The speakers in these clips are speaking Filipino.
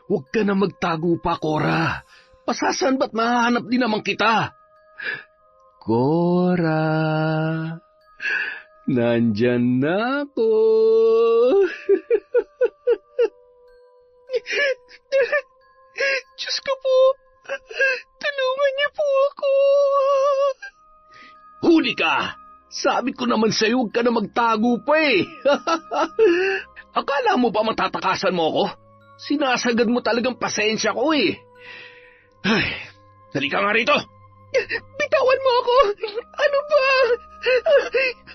Huwag ka na magtago pa, Cora. Pasasan ba't mahahanap din naman kita? Cora, nandyan na ako. Diyos ko po, tulungan niyo po ako. Huli ka! Sabi ko naman sa'yo, huwag ka na magtago pa eh. Akala mo ba matatakasan mo ako? Sinasagad mo talagang pasensya ko eh. Ay, dali ka nga rito. Bitawan mo ako! Ano ba?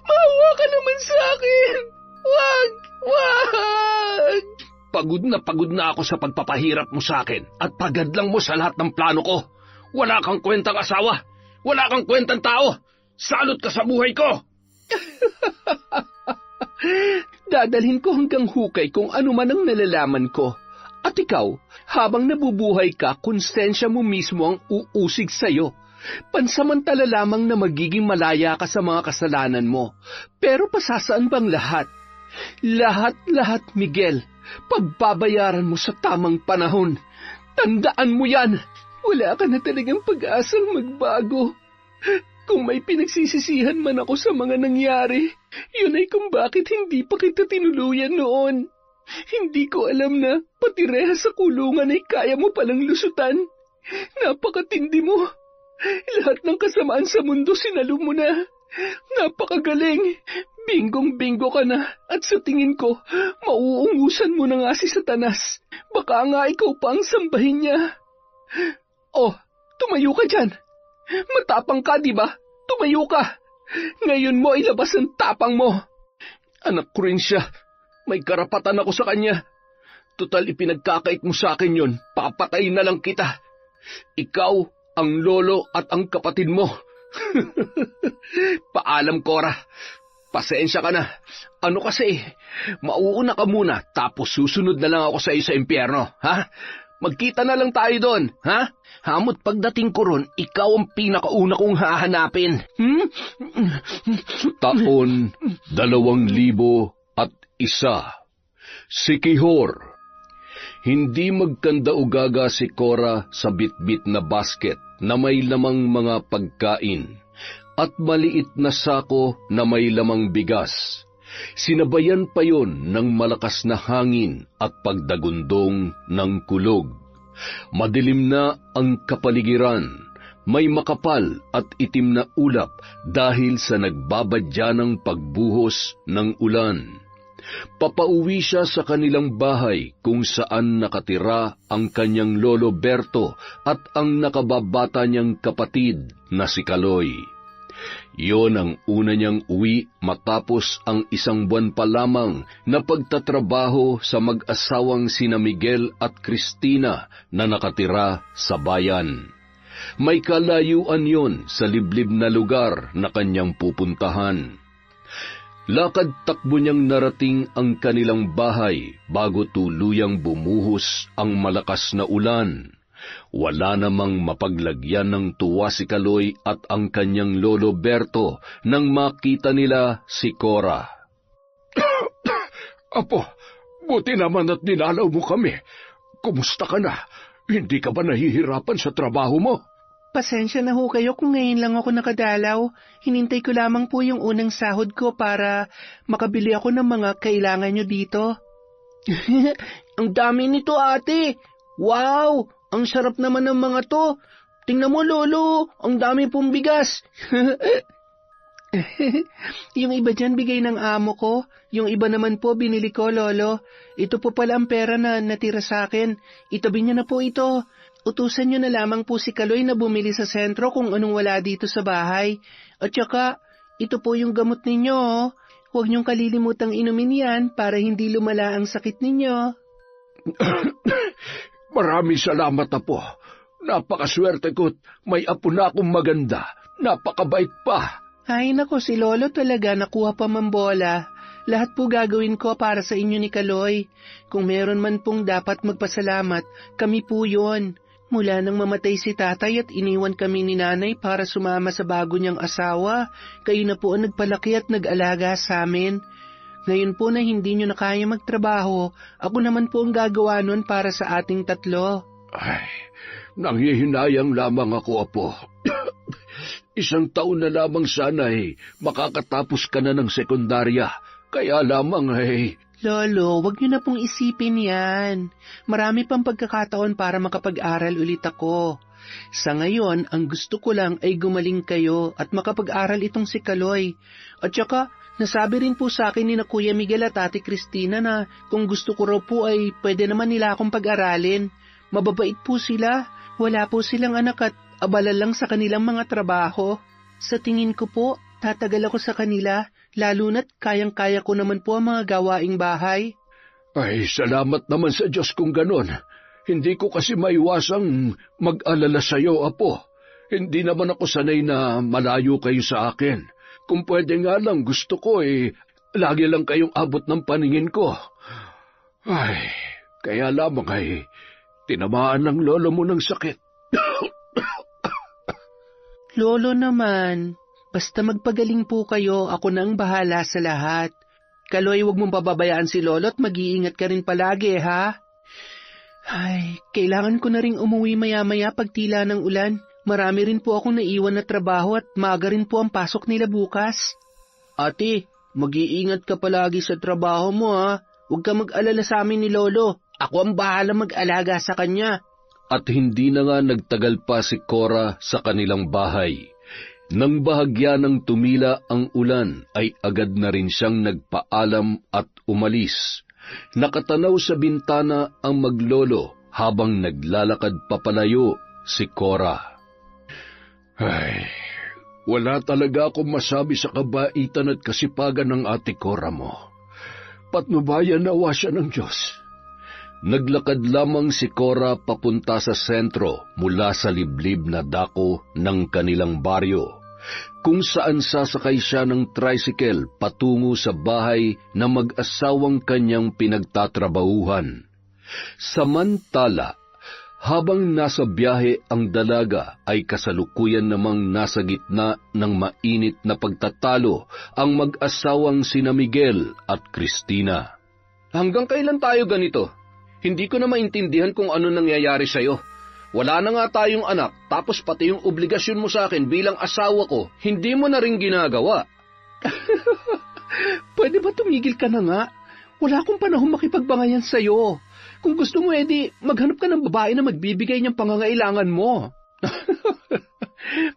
Maawa ka naman sa akin! Wag! Wag! Pagod na ako sa pagpapahirap mo sa akin at pagadlang mo sa lahat ng plano ko. Wala kang kwentang asawa. Wala kang kwentang tao. Salot ka sa buhay ko! Dadalhin ko hanggang hukay kung ano man ang nalalaman ko. At ikaw, habang nabubuhay ka, konsensya mo mismo ang uusig sa'yo. Pansamantala lamang na magiging malaya ka sa mga kasalanan mo. Pero pasasaan bang lahat? Lahat, Miguel. Pagbabayaran mo sa tamang panahon. Tandaan mo yan. Wala ka na talagang pag-asang magbago. Kung may pinagsisisihan man ako sa mga nangyari, yun ay kung bakit hindi pa kita tinuluyan noon. Hindi ko alam na pati rehas sa kulungan ay kaya mo palang lusutan. Napakatindi mo. Lahat ng kasamaan sa mundo sinalo mo na. Napakagaling. Binggong-bingo ka na. At sa tingin ko, mauungusan mo na nga si Satanas. Baka nga ikaw pa ang sambahin niya. Oh, tumayo ka dyan. Matapang ka, di ba? Tumayo ka. Ngayon mo ilabas ang tapang mo. Anak ko rin siya. May karapatan ako sa kanya. Tutal ipinagkakait mo sa akin yun. Papatayin na lang kita. Ikaw, ang lolo at ang kapatid mo. Paalam, Cora. Pasensya ka na. Ano kasi, mauuna ka muna tapos susunod na lang ako sa iyo sa impyerno, ha? Magkita na lang tayo doon, ha? Hamot pagdating ko ron, ikaw ang pinakauna kong hahanapin. Taon 2001. Si Quijor. Hindi magkanda-ugaga si Cora sa bitbit na basket na may lamang mga pagkain at maliit na sako na may lamang bigas. Sinabayan pa yon ng malakas na hangin at pagdagundong ng kulog. Madilim na ang kapaligiran, may makapal at itim na ulap dahil sa nagbabadya ng pagbuhos ng ulan. Papauwi siya sa kanilang bahay kung saan nakatira ang kanyang lolo Berto at ang nakababata niyang kapatid na si Kaloy. Iyon ang una niyang uwi matapos ang 1 buwan pa lamang na pagtatrabaho sa mag-asawang sina Miguel at Cristina na nakatira sa bayan. May kalayuan yon sa liblib na lugar na kanyang pupuntahan. Lakad-takbo niyang narating ang kanilang bahay bago tuluyang bumuhos ang malakas na ulan. Wala namang mapaglagyan ng tuwa si Kaloy at ang kanyang lolo Berto nang makita nila si Cora. Apo, buti naman at dinalaw mo kami. Kumusta ka na? Hindi ka ba nahihirapan sa trabaho mo? Pasensya na ho kayo kung ngayon lang ako nakadalaw. Hinintay ko lamang po yung unang sahod ko para makabili ako ng mga kailangan nyo dito. Ang dami nito, ate. Wow! Ang sarap naman ng mga to. Tingnan mo, lolo. Ang dami pong bigas. Yung iba dyan bigay ng amo ko. Yung iba naman po binili ko, lolo. Ito po pala ang pera na natira sa akin. Itabi niyo na po ito. Utusan niyo na lamang po si Kaloy na bumili sa sentro kung anong wala dito sa bahay. At saka, ito po yung gamot ninyo. Huwag niyong kalilimutang inumin yan para hindi lumala ang sakit ninyo. Maraming salamat, Apo. Napakaswerte ko't may apo na akong maganda. Napakabait pa. Ay nako, si Lolo talaga nakuha pa mambola. Lahat po gagawin ko para sa inyo ni Kaloy. Kung meron man pong dapat magpasalamat, kami po yon. Mula nang mamatay si tatay at iniwan kami ni nanay para sumama sa bago niyang asawa, kayo na po ang nagpalaki at nag-alaga sa amin. Ngayon po na hindi nyo na kaya magtrabaho, ako naman po ang gagawa nun para sa ating tatlo. Ay, nanghihinayang lamang ako, Apo. 1 taon na lamang sana makakatapos ka na ng sekundarya. Kaya lamang Lolo, wag nyo na pong isipin yan. Marami pang pagkakataon para makapag-aral ulit ako. Sa ngayon, ang gusto ko lang ay gumaling kayo at makapag-aral itong si Kaloy. At saka, nasabi rin po sa akin ni na Kuya Miguel at Ate Cristina na kung gusto ko raw po ay pwede naman nila akong pag-aralin. Mababait po sila. Wala po silang anak at abala lang sa kanilang mga trabaho. Sa tingin ko po, tatagal ako sa kanila, lalo na't kayang-kaya ko naman po ang mga gawaing bahay. Ay, salamat naman sa Diyos kung ganon. Hindi ko kasi maiwasang mag-alala sa iyo, Apo. Hindi naman ako sanay na malayo kayo sa akin. Kung pwede nga lang, gusto ko lagi lang kayong abot ng paningin ko. Ay, kaya lamang tinamaan ng lolo mo ng sakit. Lolo naman, basta magpagaling po kayo, ako na ang bahala sa lahat. Kaloy, huwag mong pababayaan si Lolo at mag-iingat ka rin palagi, ha? Ay, kailangan ko na ring umuwi maya-maya pag tila ng ulan. Marami rin po akong naiwan na trabaho at maaga rin po ang pasok nila bukas. Ate, mag-iingat ka palagi sa trabaho mo, ha? Huwag ka mag-alala sa amin ni Lolo. Ako ang bahala mag-alaga sa kanya. At hindi na nga nagtagal pa si Cora sa kanilang bahay. Nang bahagya ng tumila ang ulan, ay agad na rin siyang nagpaalam at umalis. Nakatanaw sa bintana ang maglolo habang naglalakad papalayo si Cora. Ay, wala talaga akong masabi sa kabaitan at kasipagan ng ate Cora mo. Patnubayan nawa siya ng Diyos. Naglakad lamang si Cora papunta sa sentro mula sa liblib na dako ng kanilang baryo, kung saan sasakay siya ng tricycle patungo sa bahay na mag-asawang kanyang pinagtatrabahuhan. Samantala, habang nasa biyahe ang dalaga ay kasalukuyan namang nasa gitna ng mainit na pagtatalo ang mag-asawang sina Miguel at Cristina. Hanggang kailan tayo ganito? Hindi ko na maintindihan kung ano nangyayari sa'yo. Wala na nga tayong anak, tapos pati yung obligasyon mo sa akin bilang asawa ko, hindi mo na rin ginagawa. Pwede ba tumigil ka na nga? Wala akong panahon makipagbangayan sa'yo. Kung gusto mo, maghanap ka ng babae na magbibigay niyang pangangailangan mo.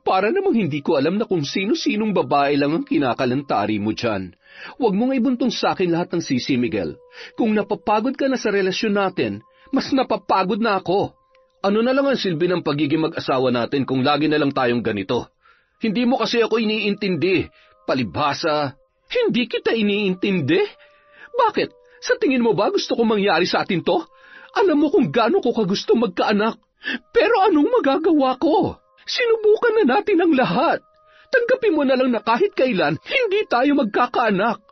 Para namang hindi ko alam na kung sino-sinong babae lang ang kinakalantari mo dyan. Huwag mo nga ibuntong sa akin lahat ng sisi, Miguel. Kung napapagod ka na sa relasyon natin, mas napapagod na ako. Ano na lang ang silbi ng pagiging mag-asawa natin kung lagi na lang tayong ganito? Hindi mo kasi ako iniintindi. Palibhasa. Hindi kita iniintindi? Bakit? Sa tingin mo ba gusto kong mangyari sa atin to? Alam mo kung gaano ko kagusto magkaanak. Pero anong magagawa ko? Sinubukan na natin ang lahat. Tanggapin mo na lang na kahit kailan, hindi tayo magkakaanak.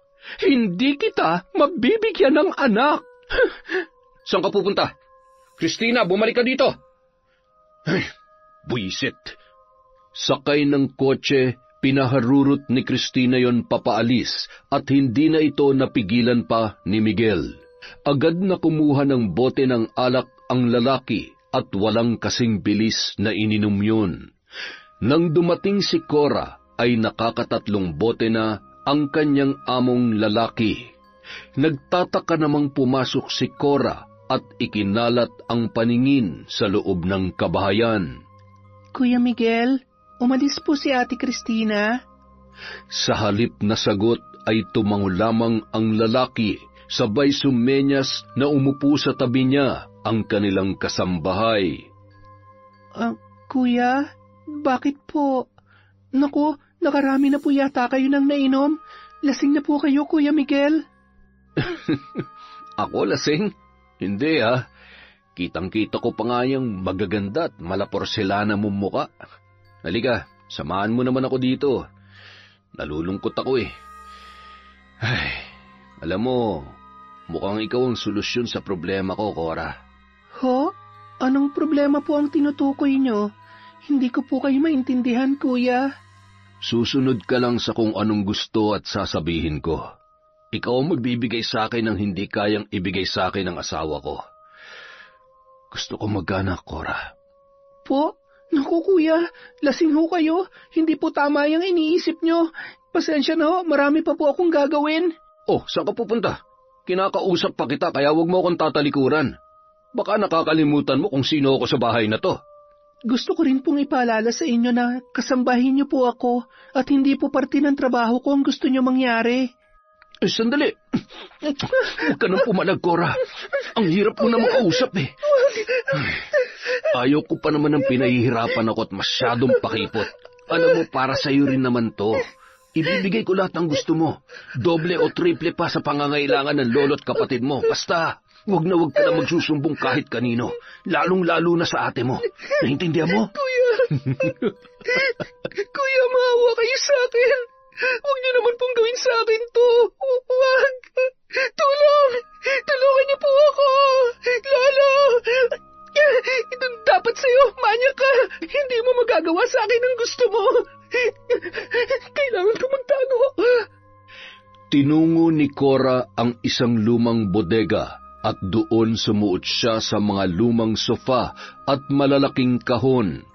Hindi kita mabibigyan ng anak. Saan ka pupunta? Cristina, bumalik ka dito. Ay, buisit. Sakay ng kotse, pinaharurot ni Cristina yon papaalis at hindi na ito napigilan pa ni Miguel. Agad na kumuha ng bote ng alak ang lalaki at walang kasing bilis na ininom yun. Nang dumating si Cora, ay nakakatatlong bote na ang kanyang among lalaki. Nagtataka namang pumasok si Cora at ikinalat ang paningin sa loob ng kabahayan. Kuya Miguel, umalis po si Ate Cristina. Sa halip na sagot ay tumango lamang ang lalaki, sabay sumenyas na umupo sa tabi niya ang kanilang kasambahay. Kuya, bakit po? Naku, nakarami na po yata kayo ng nainom. Lasing na po kayo, Kuya Miguel. Ako lasing? Hindi Kitang-kita ko pa nga yung magaganda at malaporselana mong muka. Halika, samahan mo naman ako dito. Nalulungkot ako Ay, alam mo, mukhang ikaw ang solusyon sa problema ko, Cora. Ho? Anong problema po ang tinutukoy nyo? Hindi ko po kayo maintindihan, Kuya. Susunod ka lang sa kung anong gusto at sasabihin ko. Ikaw ang magbibigay sa akin ng hindi kayang ibigay sa akin ng asawa ko. Gusto ko mag-anak, Cora. Po? Naku kuya, lasing ho kayo. Hindi po tama yung iniisip nyo. Pasensya na ho, marami pa po akong gagawin. Oh, saan ka pupunta? Kinakausap pa kita kaya wag mo akong tatalikuran. Baka nakakalimutan mo kung sino ako sa bahay na to. Gusto ko rin pong ipaalala sa inyo na kasambahin niyo po ako at hindi po parte ng trabaho ko ang gusto niyo mangyari. Sandali. Huwag ka nang pumalag, Cora. Ang hirap mo na makausap eh. Ayaw ko pa naman ng pinahihirapan ako at masyadong pakipot. Alam mo, para sa'yo rin naman to. Ibibigay ko lahat ng gusto mo. Doble o triple pa sa pangangailangan ng lolo't kapatid mo. Basta, wag ka na magsusumbong kahit kanino. Lalong-lalo na sa ate mo. Naintindihan mo? Kuya! Kuya, maawa kayo sa akin. Huwag niyo naman pong gawin sa akin to. Huwag! Tulong! Tulungan niyo po ako! Lolo! Ito dapat sa'yo, manyak ka! Hindi mo magagawa sa akin ang gusto mo! Kailangan ko magtago! Tinungo ni Cora ang isang lumang bodega at doon sumuot siya sa mga lumang sofa at malalaking kahon.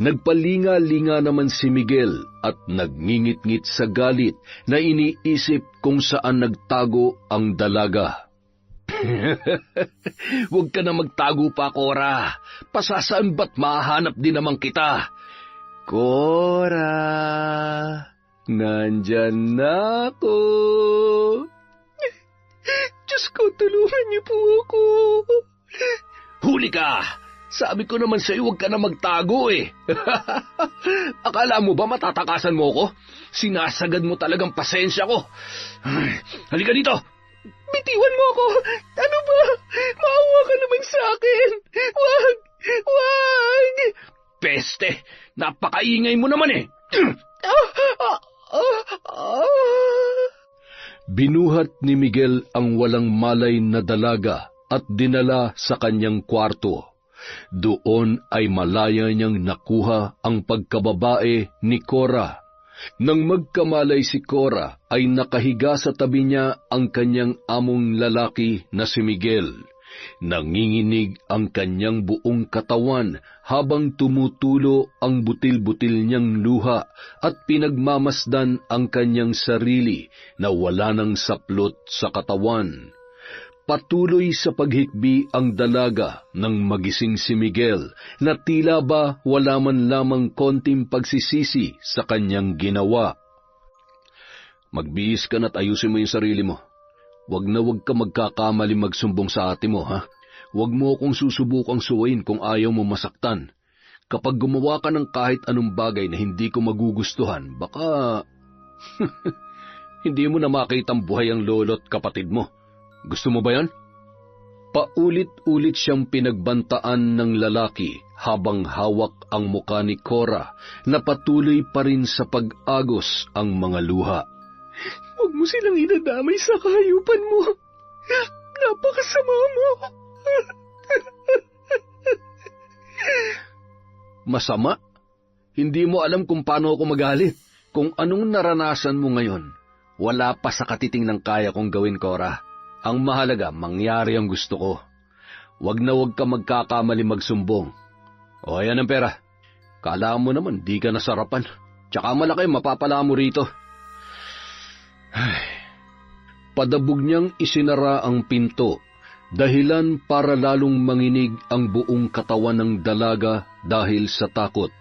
Nagpalinga-linga naman si Miguel at nagngingit-ngit sa galit na iniisip kung saan nagtago ang dalaga. Huwag ka na magtago pa, Cora. Pasasaan ba't mahanap din naman kita? Cora, nandyan na ako. Diyos ko, tulungan niyo po ako. Huli ka! Sabi ko naman sa'yo, huwag ka na magtago eh. Akala mo ba matatakasan mo ko? Sinasagad mo talagang pasensya ko. Halika dito! Bitiwan mo ako! Ano ba? Maawa ka naman sa akin! Wag! Wag! Peste! Napakaingay mo naman eh! Binuhat ni Miguel ang walang malay na dalaga at dinala sa kanyang kwarto. Doon ay malaya niyang nakuha ang pagkababae ni Cora. Nang magkamalay si Cora ay nakahiga sa tabi niya ang kanyang among lalaki na si Miguel. Nanginginig ang kanyang buong katawan habang tumutulo ang butil-butil niyang luha at pinagmamasdan ang kanyang sarili na wala ng saplot sa katawan. Patuloy sa paghikbi ang dalaga nang magising si Miguel na tila ba wala man lamang konting pagsisisi sa kanyang ginawa. Magbihis ka na't ayusin mo yung sarili mo. Wag ka magkakamali magsumbong sa ate mo, ha? Wag mo akong susubukang suwain kung ayaw mo masaktan. Kapag gumawa ka ng kahit anong bagay na hindi ko magugustuhan, baka hindi mo na makitang buhay ang lolo't kapatid mo. Gusto mo ba yan? Paulit-ulit siyang pinagbantaan ng lalaki habang hawak ang muka ni Cora na patuloy pa rin sa pag-agos ang mga luha. Huwag mo silang inadamay sa kahayupan mo. Napakasama mo. Masama? Hindi mo alam kung paano ako magalit. Kung anong naranasan mo ngayon, wala pa sa katiting ng kaya kong gawin, Cora. Ang mahalaga, mangyari ang gusto ko. Wag ka magkakamali magsumbong. O, ayan ang pera. Kala mo naman, di ka nasarapan. Tsaka malaki, mapapala mo rito. Padabog niyang isinara ang pinto, dahilan para lalong manginig ang buong katawan ng dalaga dahil sa takot.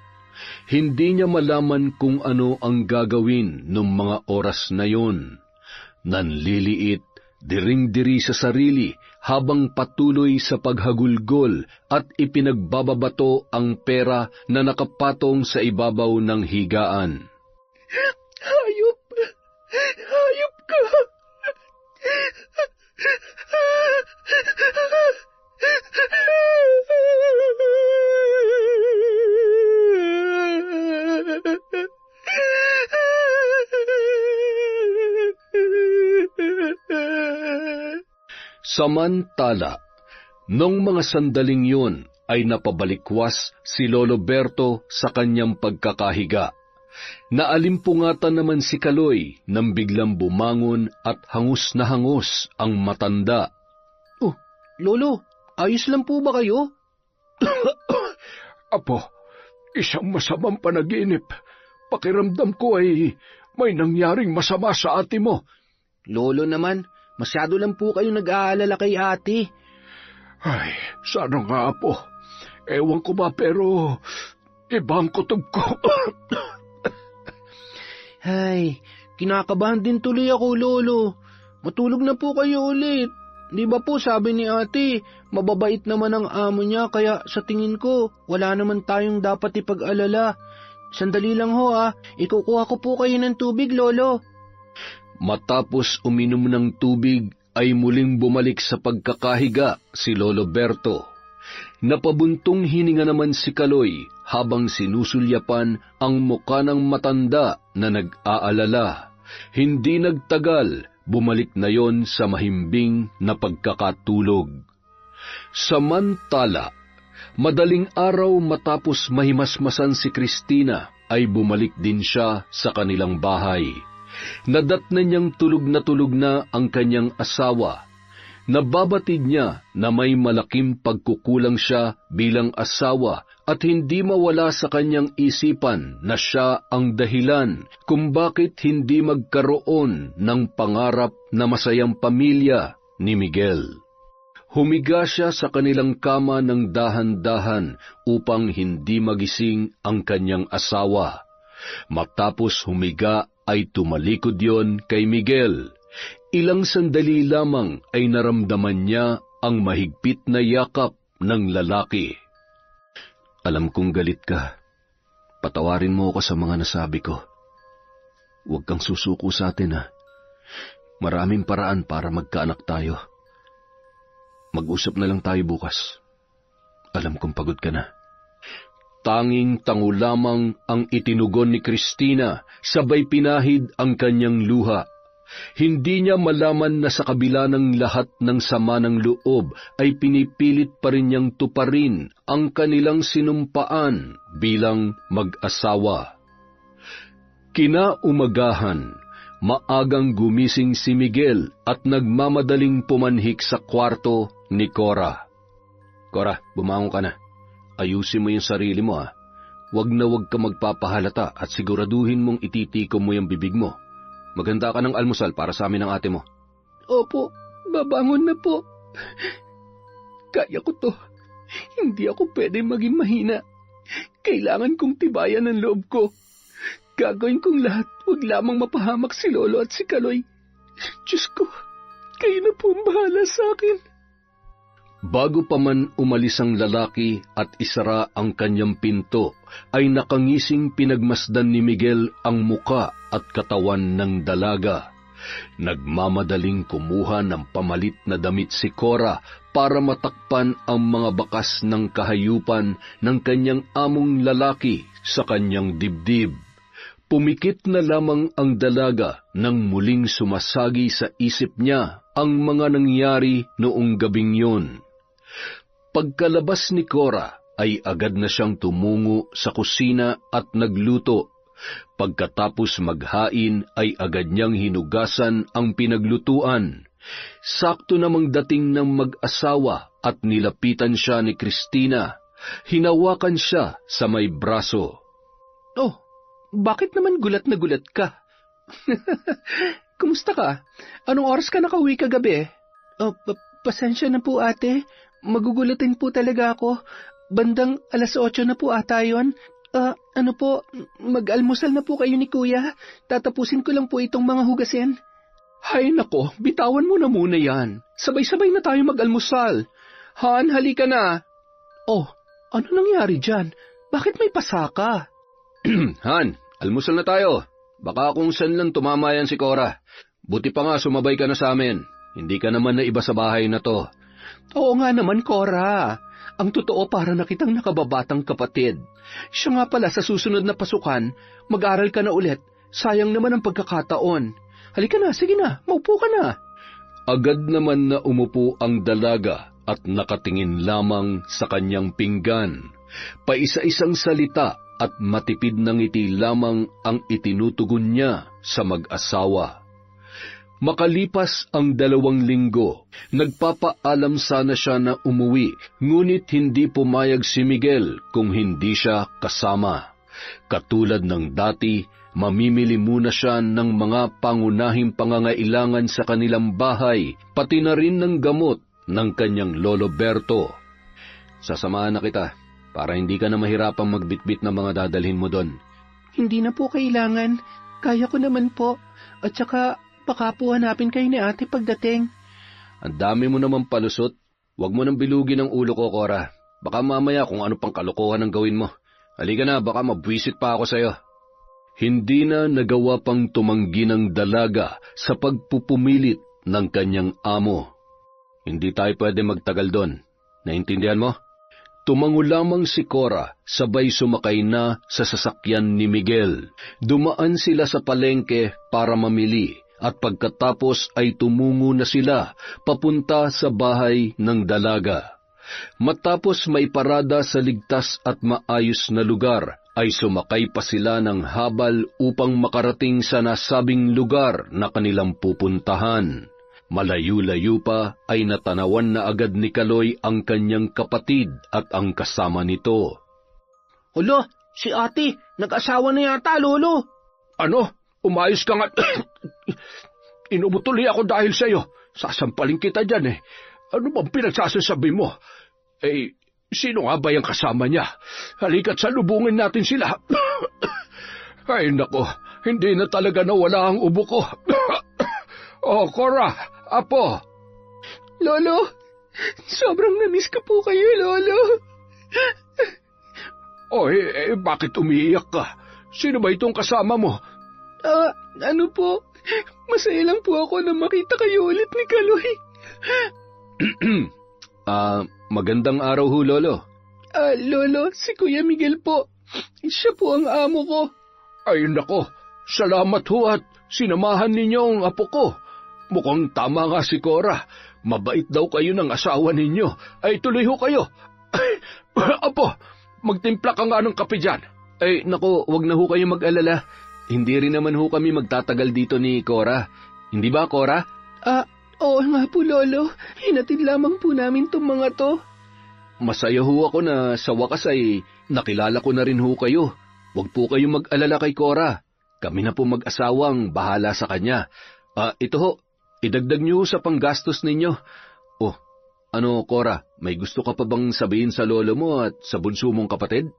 Hindi niya malaman kung ano ang gagawin nung mga oras na yun. Nanliliit, diring-diri sa sarili habang patuloy sa paghagulgol at ipinagbababato ang pera na nakapatong sa ibabaw ng higaan. Hayop! Hayop ka! Samantala, nung mga sandaling yun ay napabalikwas si Lolo Berto sa kanyang pagkakahiga. Naalimpungatan naman si Kaloy nang biglang bumangon at hangos na hangos ang matanda. Oh, Lolo, ayos lang po ba kayo? Apo, isang masamang panaginip. Pakiramdam ko ay may nangyaring masama sa ate mo. Lolo naman, masyado lang po kayo nag-aalala kay ate. Ay, sana nga, Apo. Ewan ko ba, pero ibang kutob ko. Ay, kinakabahan din tuloy ako, Lolo. Matulog na po kayo ulit. Di ba po sabi ni ate, mababait naman ang amo niya, kaya sa tingin ko, wala naman tayong dapat ipag-alala. Sandali lang ho ikukuha ko po kayo ng tubig, Lolo. Matapos uminom ng tubig, ay muling bumalik sa pagkakahiga si Lolo Berto. Napabuntong hininga naman si Kaloy habang sinusulyapan ang muka ng matanda na nag-aalala. Hindi nagtagal, bumalik na yon sa mahimbing na pagkakatulog. Samantala, madaling araw matapos mahimasmasan si Cristina, ay bumalik din siya sa kanilang bahay. Nadatnan niyang tulog na ang kanyang asawa. Nababatid niya na may malaking pagkukulang siya bilang asawa at hindi mawala sa kanyang isipan na siya ang dahilan kung bakit hindi magkaroon ng pangarap na masayang pamilya ni Miguel. Humiga siya sa kanilang kama ng dahan-dahan upang hindi magising ang kanyang asawa. Matapos humiga ay tumalikod yon kay Miguel. Ilang sandali lamang ay naramdaman niya ang mahigpit na yakap ng lalaki. Alam kong galit ka. Patawarin mo ako sa mga nasabi ko. Huwag kang susuko sa atin, ha. Maraming paraan para magkaanak tayo. Mag-usap na lang tayo bukas. Alam kong pagod ka na. Tanging tango lamang ang itinugon ni Cristina, sabay pinahid ang kanyang luha. Hindi niya malaman na sa kabila ng lahat ng sama ng loob ay pinipilit pa rin niyang tuparin ang kanilang sinumpaan bilang mag-asawa. Kinaumagahan, maagang gumising si Miguel at nagmamadaling pumanhik sa kwarto ni Cora. Cora, bumangon ka na. Ayusin mo yung sarili mo, ha. Huwag na huwag ka magpapahalata at siguraduhin mong ititikom mo yung bibig mo. Maganda ka ng almusal para sa amin ng ate mo. Opo, babangon na po. Kaya ko to. Hindi ako pwede maging mahina. Kailangan kong tibayan ang loob ko. Gagawin kong lahat, huwag lamang mapahamak si Lolo at si Kaloy. Diyos ko, kayo na po ang bahala sa akin. Bago pa man umalis ang lalaki at isara ang kanyang pinto, ay nakangising pinagmasdan ni Miguel ang muka at katawan ng dalaga. Nagmamadaling kumuha ng pamalit na damit si Cora para matakpan ang mga bakas ng kahayupan ng kanyang among lalaki sa kanyang dibdib. Pumikit na lamang ang dalaga nang muling sumasagi sa isip niya ang mga nangyari noong gabing yun. Pagkalabas ni Cora ay agad na siyang tumungo sa kusina at nagluto. Pagkatapos maghain ay agad niyang hinugasan ang pinaglutuan. Sakto namang dating ng mag-asawa at nilapitan siya ni Cristina. Hinawakan siya sa may braso. Oh, bakit naman gulat na gulat ka? Kumusta ka? Anong oras ka nakauwi kagabi? Oh, pasensya na po ate. Magugulatin po talaga ako. Bandang 8:00 na po ata yun. Ano po, mag-almusal na po kayo ni Kuya. Tatapusin ko lang po itong mga hugasin. Hay nako, bitawan mo na muna yan. Sabay-sabay na tayo mag-almusal. Han, halika na. Oh, ano nangyari dyan? Bakit may pasaka? Han, almusal na tayo. Baka kung saan lang tumama yan si Cora. Buti pa nga sumabay ka na sa amin. Hindi ka naman na iba sa bahay na to. Oo nga naman, Cora. Ang totoo para na kitang nakababatang kapatid. Siya nga pala sa susunod na pasukan, mag-aral ka na ulit. Sayang naman ang pagkakataon. Halika na, sige na, maupo ka na. Agad naman na umupo ang dalaga at nakatingin lamang sa kanyang pinggan. Paisa-isang salita at matipid na ngiti lamang ang itinutugon niya sa mag-asawa. Makalipas ang 2 linggo, nagpapaalam sana siya na umuwi, ngunit hindi pumayag si Miguel kung hindi siya kasama. Katulad ng dati, mamimili muna siya ng mga pangunahing pangangailangan sa kanilang bahay, pati na rin ng gamot ng kanyang Lolo Berto. Sasamahan na kita, para hindi ka na mahirapang magbitbit ng mga dadalhin mo doon. Hindi na po kailangan. Kaya ko naman po. At saka, baka po hanapin kayo ni ate pagdating. Ang dami mo naman palusot. Huwag mo nang bilugin ang ulo ko, Cora. Baka mamaya kung ano pang kalokohan ang gawin mo. Halika na, baka mabwisit pa ako sa'yo. Hindi na nagawa pang tumanggi ng dalaga sa pagpupumilit ng kanyang amo. Hindi tayo pwede magtagal doon. Naintindihan mo? Tumango lamang si Cora, sabay sumakay na sa sasakyan ni Miguel. Dumaan sila sa palengke para mamili, at pagkatapos ay tumungo na sila papunta sa bahay ng dalaga. Matapos maiparada sa ligtas at maayos na lugar, ay sumakay pa sila ng habal upang makarating sa nasabing lugar na kanilang pupuntahan. Malayo-layo pa ay natanawan na agad ni Kaloy ang kanyang kapatid at ang kasama nito. Hala, si ate, nag-asawa na yata, Lolo. Ano? Umayos ka nga. Inumutuloy ako dahil sa'yo. Sasampalin kita dyan eh. Ano bang pinagsasasabi mo? Sino nga ba yung kasama niya? Halika't salubungin natin sila. Ay nako, hindi na talaga nawala ang ubo ko. Oh, Cora, Apo. Lolo, sobrang namiss ko po kayo, Lolo. Bakit umiiyak ka? Sino ba itong kasama mo? Ano po? Masaya lang po ako na makita kayo ulit ni Kaloy. Magandang araw ho, Lolo. Lolo, si Kuya Miguel po. Siya po ang amo ko. Ay nako, salamat ho at sinamahan ninyo ang apo ko. Mukhang tama nga si Cora. Mabait daw kayo ng asawa ninyo. Ay tuloy ho kayo. Apo, magtimpla ka nga ng kape dyan. Nako, wag na ho kayo mag-alala. Hindi rin naman ho kami magtatagal dito ni Cora. Hindi ba, Cora? Oo nga po, Lolo. Hinatid lamang po namin itong mga to. Masaya ho ako na sa wakas ay nakilala ko na rin ho kayo. Huwag po kayong mag-alala kay Cora. Kami na po mag-asawang bahala sa kanya. Ito ho, idagdag niyo sa panggastos ninyo. Oh, ano Cora, may gusto ka pa bang sabihin sa lolo mo at sa bunso mong kapatid?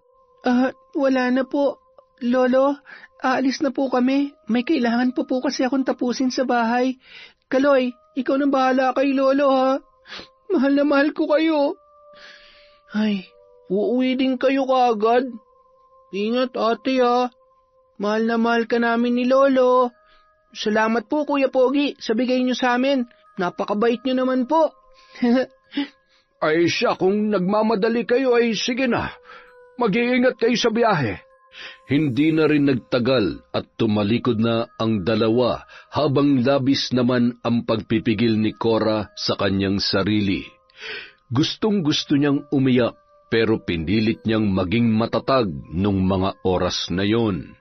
Wala na po. Lolo, aalis na po kami. May kailangan po kasi akong tapusin sa bahay. Kaloy, ikaw nang bahala kay Lolo, ha? Mahal na mahal ko kayo. Ay, uuwi din kayo kaagad. Ingat, ate, ha? Mahal na mahal ka namin ni Lolo. Salamat po, Kuya Pogi, sa bigay niyo sa amin. Napakabait niyo naman po. Ay siya, kung nagmamadali kayo ay sige na. Mag-iingat kayo sa biyahe. Hindi na rin nagtagal at tumalikod na ang dalawa habang labis naman ang pagpipigil ni Cora sa kanyang sarili. Gustong-gusto niyang umiyak pero pinilit niyang maging matatag nung mga oras na yon.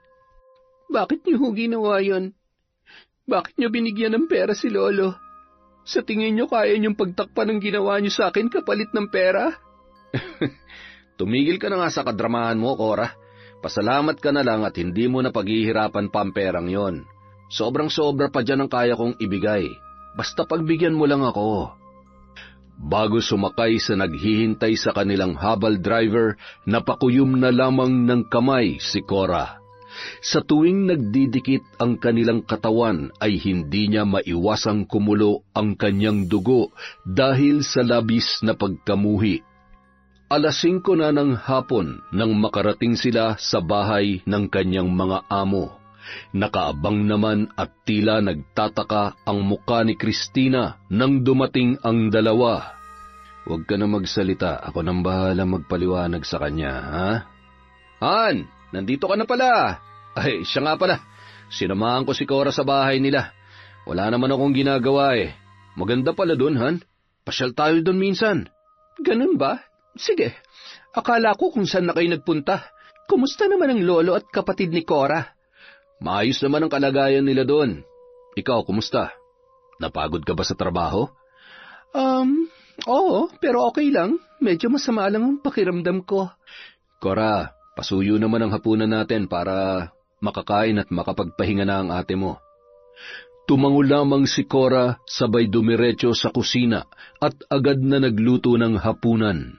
Bakit niyo ginawa yon? Bakit niyo binigyan ng pera si Lolo? Sa tingin niyo kaya niyong pagtakpan ng ginawa niyo sa akin kapalit ng pera? Tumigil ka na nga sa kadramahan mo, Cora. Pasalamat ka na lang at hindi mo na paghihirapan pa ang perang yon. Sobrang-sobra pa dyan ang kaya kong ibigay. Basta pagbigyan mo lang ako. Bago sumakay sa naghihintay sa kanilang habal driver, napakuyom na lamang ng kamay si Cora. Sa tuwing nagdidikit ang kanilang katawan ay hindi niya maiwasang kumulo ang kanyang dugo dahil sa labis na pagkamuhi. 5:00 na ng hapon nang makarating sila sa bahay ng kanyang mga amo. Nakaabang naman at tila nagtataka ang muka ni Christina nang dumating ang dalawa. Huwag ka na magsalita, ako nang bahala magpaliwanag sa kanya, ha? Han, nandito ka na pala. Ay, siya nga pala. Sinamahan ko si Cora sa bahay nila. Wala naman akong ginagawa eh. Maganda pala dun, Han. Pasyal tayo dun minsan. Ganun ba? Sige, akala ko kung saan na kayo nagpunta. Kumusta naman ang lolo at kapatid ni Cora? Maayos naman ang kalagayan nila doon. Ikaw, kumusta? Napagod ka ba sa trabaho? Oo, pero okay lang. Medyo masama lang ang pakiramdam ko. Cora, pasuyo naman ang hapunan natin para makakain at makapagpahinga na ang ate mo. Tumango lamang si Cora sabay dumiretso sa kusina at agad na nagluto ng hapunan.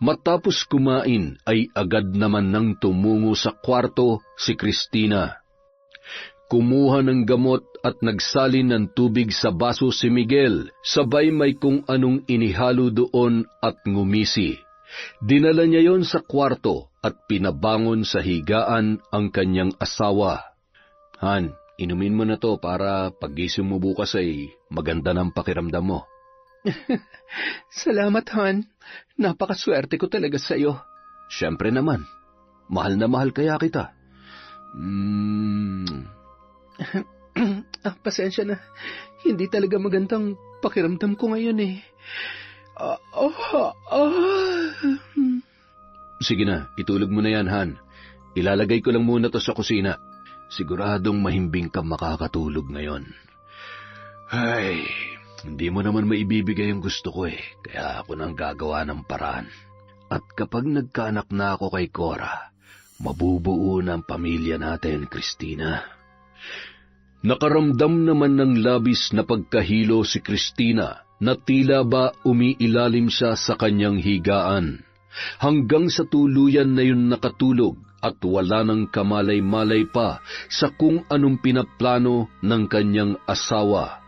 Matapos kumain ay agad naman nang tumungo sa kwarto si Cristina. Kumuha ng gamot at nagsalin ng tubig sa baso si Miguel, sabay may kung anong inihalo doon at ngumisi. Dinala niya yon sa kwarto at pinabangon sa higaan ang kanyang asawa. Han, inumin mo na to para paggising mo bukas ay maganda ng pakiramdam mo. Salamat, Han. Napakaswerte ko talaga sa'yo. Siyempre naman. Mahal na mahal kaya kita. Pasensya na. Hindi talaga magandang pakiramdam ko ngayon eh. Sige na, itulog mo na yan, Han. Ilalagay ko lang muna to sa kusina. Siguradong mahimbing ka makakatulog ngayon. Ay, hindi mo naman maibibigay ang gusto ko eh. Kaya ako nang gagawa ng paraan. At kapag nagkaanak na ako kay Cora, mabubuo na ang pamilya natin, Cristina. Nakaramdam naman ng labis na pagkahilo si Cristina na tila ba umiilalim siya sa kanyang higaan. Hanggang sa tuluyan na yun nakatulog at wala nang kamalay-malay pa sa kung anong pinaplano ng kanyang asawa.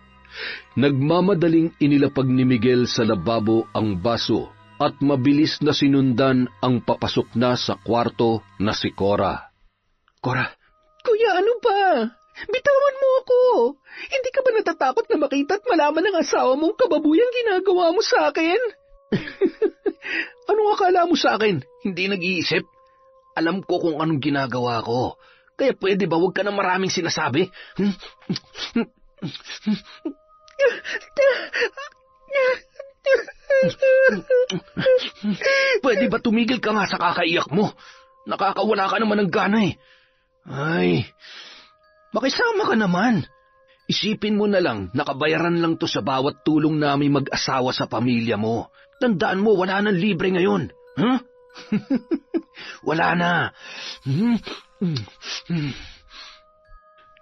Nagmamadaling inilapag ni Miguel sa lababo ang baso at mabilis na sinundan ang papasok na sa kwarto na si Cora. Cora, Kuya, ano ba? Bitawan mo ako. Hindi ka ba natatakot na makita at malaman ng asawa mong kababuyang ginagawa mo sa akin? Anong akala mo sa akin? Hindi nag-iisip? Alam ko kung anong ginagawa ko. Kaya pwede ba huwag ka na maraming sinasabi? Pwede ba tumigil ka nga sa kakaiyak mo? Nakakawala ka naman ng gana eh. Ay, makisama ka naman. Isipin mo na lang, nakabayaran lang to sa bawat tulong namin mag-asawa sa pamilya mo. Tandaan mo, wala nang libre ngayon. Huh? Wala na.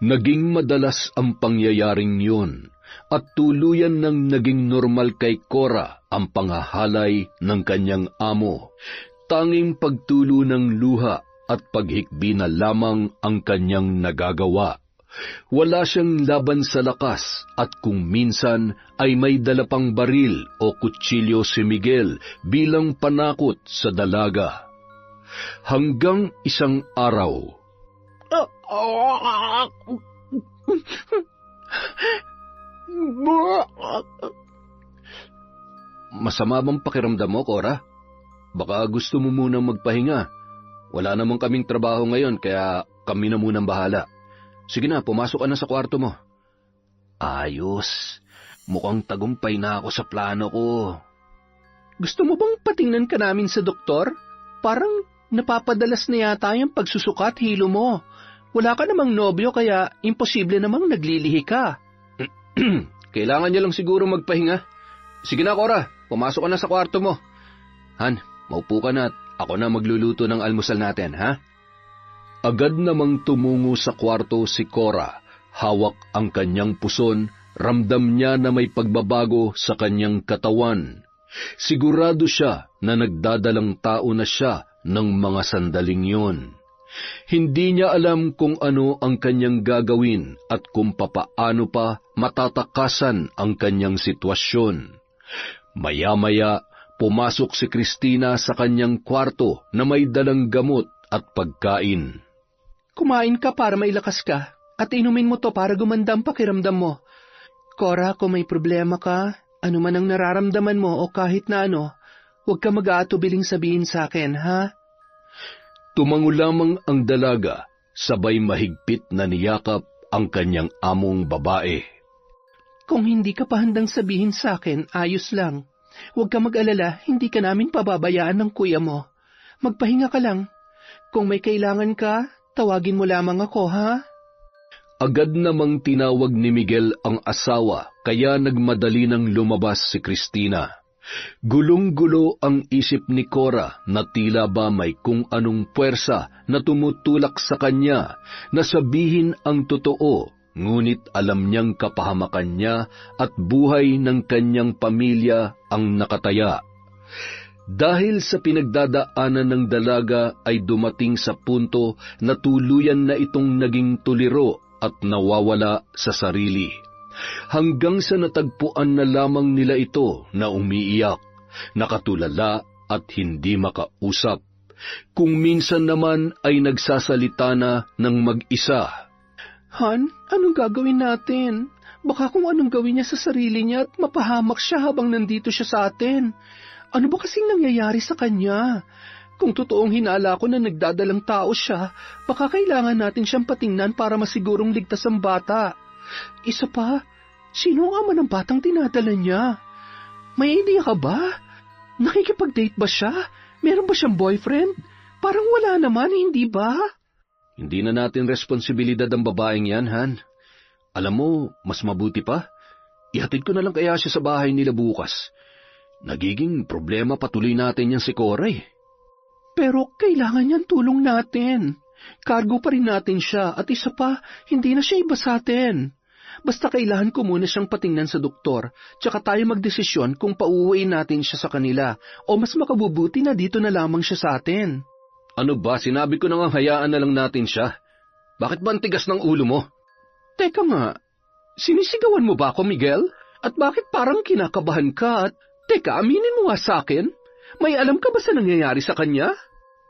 Naging madalas ang pangyayaring yun at tuluyan nang naging normal kay Cora ang panghahalay ng kanyang amo. Tanging pagtulo ng luha at paghikbi na lamang ang kanyang nagagawa. Wala siyang laban sa lakas at kung minsan ay may dala pang baril o kutsilyo si Miguel bilang panakot sa dalaga. Hanggang isang araw. Masama bang pakiramdam mo, Cora? Baka gusto mo munang magpahinga. Wala namang kaming trabaho ngayon kaya kami na munang bahala. Sige na, pumasok ka na sa kwarto mo. Ayos. Mukhang tagumpay na ako sa plano ko. Gusto mo bang patingnan ka namin sa doktor? Parang napapadalas na yata yung pagsusukat hilo mo. Wala ka namang nobyo kaya imposible namang naglilihi ka. Kailangan niya lang siguro magpahinga. Sige na, Cora. Pumasok ka na sa kwarto mo. Han, maupo ka na at ako na magluluto ng almusal natin, ha? Agad namang tumungo sa kwarto si Cora. Hawak ang kanyang puson, ramdam niya na may pagbabago sa kanyang katawan. Sigurado siya na nagdadalang tao na siya ng mga sandaling yun. Hindi niya alam kung ano ang kanyang gagawin at kung papaano pa matatakasan ang kanyang sitwasyon. Maya-maya, pumasok si Cristina sa kanyang kwarto na may dalang gamot at pagkain. Kumain ka para mailakas ka at inumin mo to para gumanda ang pakiramdam mo. Cora, kung may problema ka, ano man ang nararamdaman mo o kahit na ano, huwag ka mag-aatubiling sabihin sa akin, ha? Tumango lamang ang dalaga, sabay mahigpit na niyakap ang kanyang among babae. Kung hindi ka pa handang sabihin sa akin, ayos lang. Huwag ka mag-alala, hindi ka namin pababayaan ng kuya mo. Magpahinga ka lang. Kung may kailangan ka, tawagin mo lamang ako, ha? Agad namang tinawag ni Miguel ang asawa, kaya nagmadali nang lumabas si Cristina. Gulong-gulo ang isip ni Cora na tila ba may kung anong puwersa na tumutulak sa kanya na sabihin ang totoo, ngunit alam niyang kapahamakan niya at buhay ng kanyang pamilya ang nakataya. Dahil sa pinagdadaanan ng dalaga ay dumating sa punto na tuluyan na itong naging tuliro at nawawala sa sarili. Hanggang sa natagpuan na lamang nila ito na umiiyak, nakatulala at hindi makausap. Kung minsan naman ay nagsasalita na ng mag-isa. Han, anong gagawin natin? Baka kung anong gawin niya sa sarili niya at mapahamak siya habang nandito siya sa atin. Ano ba kasing nangyayari sa kanya? Kung totoong hinala ko na nagdadalang tao siya, baka kailangan natin siyang patingnan para masigurong ligtas ang bata. Isa pa, sino ang ama ng batang dinadala niya? May idea ka ba? Nakikipag-date ba siya? Meron ba siyang boyfriend? Parang wala naman, hindi ba? Hindi na natin responsibilidad ang babaeng yan, Han. Alam mo, mas mabuti pa. Ihatid ko na lang kaya siya sa bahay nila bukas. Nagiging problema patuloy natin yan si Cora eh. Pero kailangan niyang tulong natin. Cargo pa rin natin siya at isa pa, hindi na siya iba sa atin. Basta kailangan ko muna siyang patingnan sa doktor, tsaka tayo magdesisyon kung pauuwiin natin siya sa kanila o mas makabubuti na dito na lamang siya sa atin. Ano ba, sinabi ko na nga hayaan na lang natin siya. Bakit ba ang tigas ng ulo mo? Teka nga, sinisigawan mo ba ako, Miguel? At bakit parang kinakabahan ka at... Teka, aminin mo nga sa akin? May alam ka ba sa nangyayari sa kanya?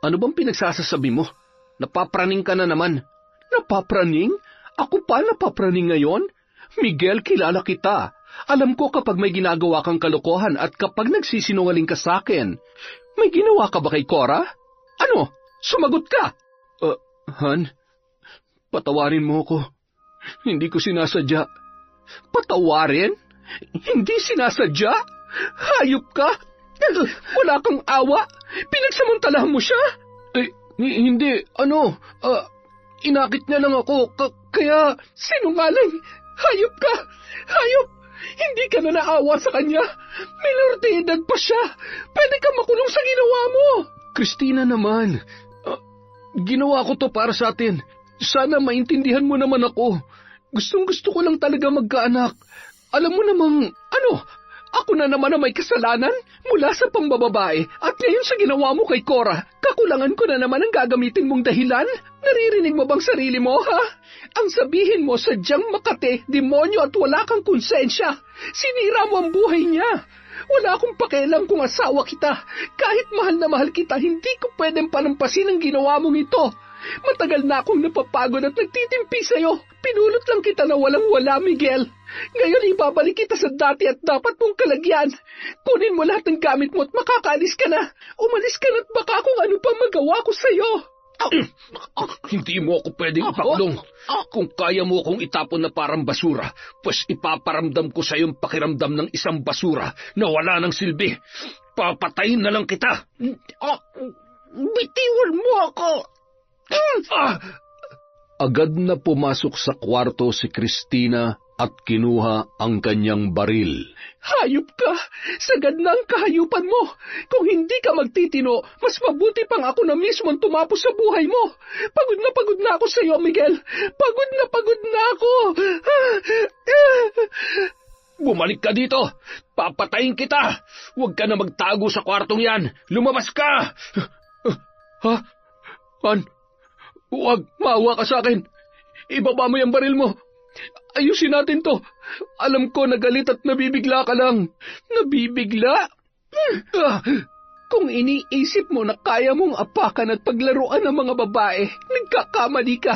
Ano bang pinagsasasabi mo? Napapraning ka na naman. Napapraning? Ako pa napapraning ngayon? Miguel, kilala kita. Alam ko kapag may ginagawa kang kalokohan at kapag nagsisinungaling ka sa akin. May ginawa ka ba kay Cora? Ano? Sumagot ka! Han, patawarin mo ko. Hindi ko sinasadya. Patawarin? Hindi sinasadya? Hayop ka? Wala kang awa? Pinagsamantalahan mo siya? Hindi. Inakit niya lang ako. Kaya... Sinungaling! Hayop ka! Hayop! Hindi ka na naawa sa kanya. Minor de edad pa siya. Pwede ka makulong sa ginawa mo. Christina naman. Ginawa ko to para sa atin. Sana maintindihan mo naman ako. Gustong-gusto ko lang talaga magkaanak. Alam mo namang... Ako na naman ang may kasalanan mula sa pambababae at ngayon sa ginawa mo kay Cora, kakulangan ko na naman ang gagamitin mong dahilan? Naririnig mo bang sarili mo, ha? Ang sabihin mo sadyang makate, demonyo at wala kang konsensya. Sinira mo ang buhay niya. Wala akong pakialam kung asawa kita. Kahit mahal na mahal kita, hindi ko pwedeng palampasin ang ginawa mong ito. Matagal na akong napapagod at nagtitimpi sa'yo. Pinulot lang kita na walang-wala, Miguel. Ngayon ibabalik kita sa dati at dapat mong kalagyan. Kunin mo lahat ng gamit mo at makakaalis ka na. Umalis ka na at baka kung ano pa magawa ko sa'yo. Hindi mo ako pwedeng ipakulong. Kung kaya mo akong itapon na parang basura, pues ipaparamdam ko sa iyong pakiramdam ng isang basura na wala ng silbi. Papatayin na lang kita. Bitiwan mo ako. Agad na pumasok sa kwarto si Cristina at kinuha ang kanyang baril. Hayop ka! Sagad na ang kahayupan mo! Kung hindi ka magtitino, mas mabuti pang ako na mismo ang tumapos sa buhay mo! Pagod na ako sa iyo, Miguel! Pagod na ako! Bumalik ka dito! Papatayin kita! Huwag ka na magtago sa kwartong yan! Lumabas ka! Ha? Han? Huwag, maawa ka sa akin. Ibaba mo yung baril mo. Ayusin natin to. Alam ko nagalit at nabibigla ka lang. Nabibigla? Kung iniisip mo na kaya mong apakan at paglaruan ng mga babae, nagkakamali ka.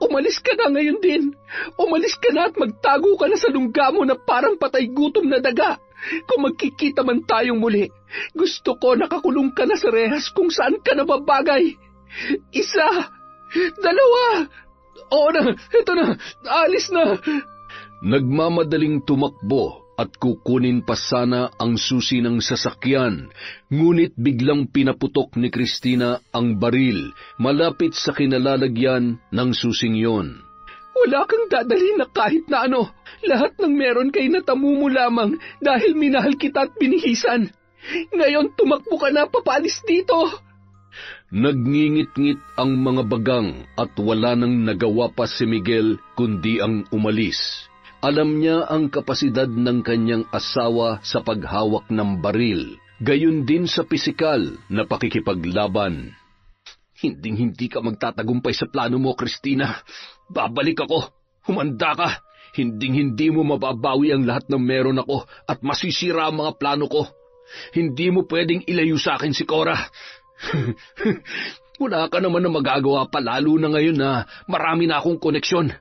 Umalis ka na ngayon din. Umalis ka na at magtago ka na sa lungga mo na parang patay gutom na daga. Kung magkikita man tayong muli, gusto ko nakakulong ka na sa rehas kung saan ka nababagay. Isa! Dalawa! Oo na, ito na, alis na! Nagmamadaling tumakbo at kukunin pa sana ang susi ng sasakyan, ngunit biglang pinaputok ni Christina ang baril malapit sa kinalalagyan ng susing yon. Wala kang dadalhin na kahit na ano. Lahat ng meron kay natamu mo lamang dahil minahal kita at binihisan. Ngayon tumakbo ka na papalis dito. Nagngingit-ngit ang mga bagang at wala nang nagawa pa si Miguel kundi ang umalis. Alam niya ang kapasidad ng kanyang asawa sa paghawak ng baril, gayon din sa pisikal na pakikipaglaban. Hinding-hindi ka magtatagumpay sa plano mo, Christina. Babalik ako. Humanda ka. Hinding-hindi mo mababawi ang lahat ng meron ako at masisira ang mga plano ko. Hindi mo pwedeng ilayo sa akin si Cora. Wala ka naman na magagawa pa lalo na ngayon na marami na akong koneksyon.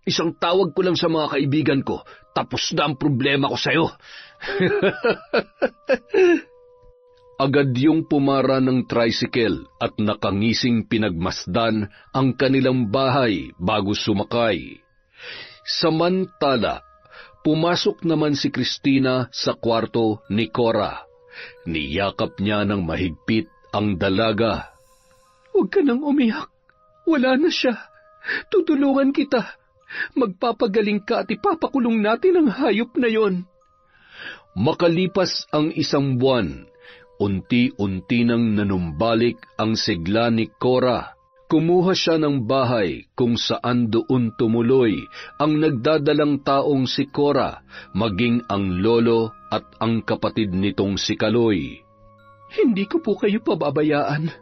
Isang tawag ko lang sa mga kaibigan ko, tapos na ang problema ko sa'yo. Agad yung pumara ng tricycle at nakangising pinagmasdan ang kanilang bahay bago sumakay. Samantala, pumasok naman si Christina sa kwarto ni Cora. Niyakap niya ng mahigpit ang dalaga. Huwag ka nang umiyak. Wala na siya. Tutulungan kita. Magpapagaling ka at ipapakulong natin ang hayop na yon. Makalipas ang isang buwan, unti-unti nang nanumbalik ang sigla ni Cora. Kumuha siya ng bahay kung saan doon tumuloy ang nagdadalang taong si Cora, maging ang lolo at ang kapatid nitong si Kaloy. Hindi ko po kayo pababayaan.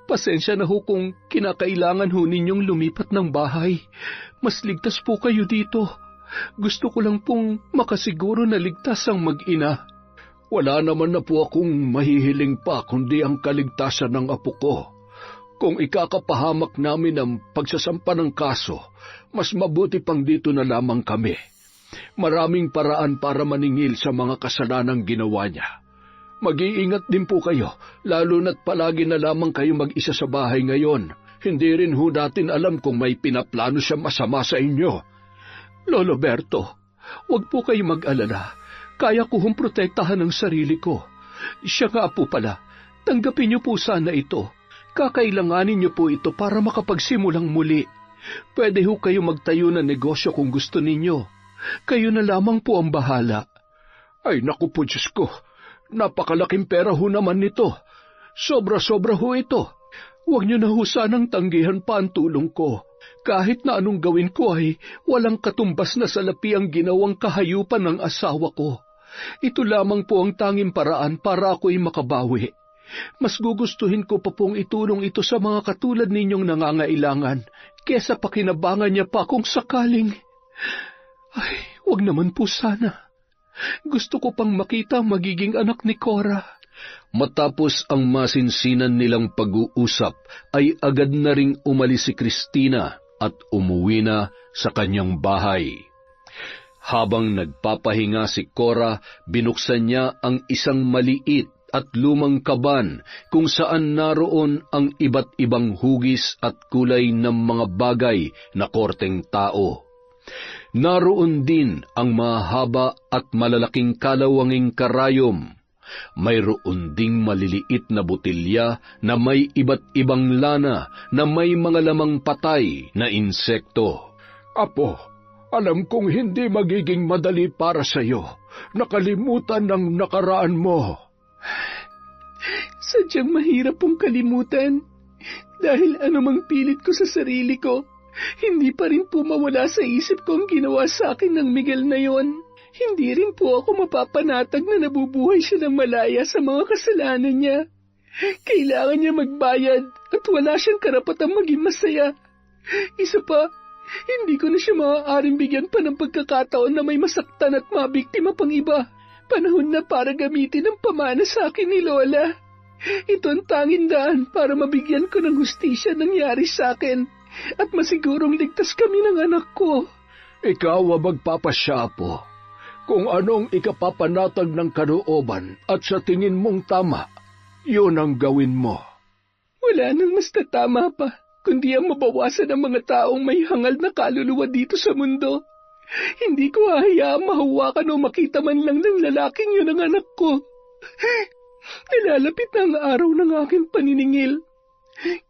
Pasensya na ho kung kinakailangan ho ninyong lumipat ng bahay. Mas ligtas po kayo dito. Gusto ko lang pong makasiguro na ligtas ang mag-ina. Wala naman na po akong mahihiling pa kundi ang kaligtasan ng apo ko. Kung ikakapahamak namin ang pagsasampa ng kaso, mas mabuti pang dito na lamang kami. Maraming paraan para maningil sa mga kasalanang ginawa niya. Mag-iingat din po kayo, lalo na't palagi na lamang kayo mag-isa sa bahay ngayon. Hindi rin ho natin alam kung may pinaplano siya masama sa inyo. Lolo Berto, huwag po kayo mag-alala. Kaya ko hong protektahan ang sarili ko. Siya nga po pala, tanggapin niyo po sana ito. Kakailanganin niyo po ito para makapagsimulang muli. Pwede ho kayo magtayo ng negosyo kung gusto ninyo. Kayo na lamang po ang bahala. Ay naku po Diyos ko, napakalaking pera ho naman nito. Sobra-sobra ho ito. Huwag niyo na ho sanang tanggihan pa ang tulong ko. Kahit na anong gawin ko ay walang katumbas na salapi ang ginawang kahayupan ng asawa ko. Ito lamang po ang tanging paraan para ako'y makabawi. Mas gugustuhin ko pa pong itulong ito sa mga katulad ninyong nangangailangan kesa pakinabangan niya pa kung sakaling. Ay, wag naman po sana. Gusto ko pang makita ang magiging anak ni Cora. Matapos ang masinsinan nilang pag-uusap, ay agad na ring umalis si Christina at umuwi na sa kanyang bahay. Habang nagpapahinga si Cora, binuksan niya ang isang maliit at lumang kaban kung saan naroon ang iba't ibang hugis at kulay ng mga bagay na korteng tao. Naroon din ang mahaba at malalaking kalawanging karayom. Mayroon ding maliliit na botilya na may iba't ibang lana na may mga lamang patay na insekto. Apo, alam kong hindi magiging madali para sa iyo. Nakalimutan ng nakaraan mo. Sadyang mahirap pong kalimutan. Dahil anumang pilit ko sa sarili ko, hindi pa rin po mawala sa isip ko ang ginawa sa akin ng Miguel na yon. Hindi rin po ako mapapanatag na nabubuhay siya ng malaya sa mga kasalanan niya. Kailangan niya magbayad at wala siyang karapatang maging masaya. Isa pa, hindi ko na siya maaaring bigyan pa ng pagkakataon na may masaktan at mabiktima pang iba. Panahon na para gamitin ang pamana sa akin ni Lola. Ito ang tanging daan para mabigyan ko ng hustisya nangyari sa akin at masigurong ligtas kami ng anak ko. Ikaw ang magpapasya po. Kung anong ikapapanatag ng kalooban at sa tingin mong tama, yun ang gawin mo. Wala nang mas tatama pa, kundi ang mabawasan ang mga taong may hangal na kaluluwa dito sa mundo. Hindi ko hahayaang mahawakan o makita man lang ng lalaking yun ang anak ko. Nilalapit na ang araw ng aking paniningil.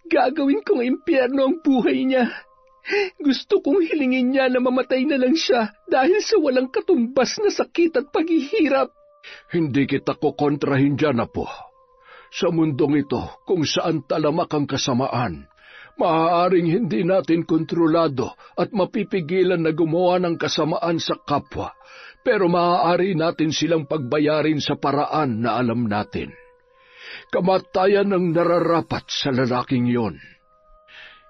Gagawin kong impyerno ang buhay niya. Gusto kong hilingin niya na mamatay na lang siya dahil sa walang katumbas na sakit at paghihirap. Hindi kita kukontrahin dyan, Apo. Sa mundong ito, kung saan talamak ang kasamaan, maaaring hindi natin kontrolado at mapipigilan na gumawa ng kasamaan sa kapwa, pero maaari natin silang pagbayarin sa paraan na alam natin. Kamatayan ang nararapat sa lalaking yon.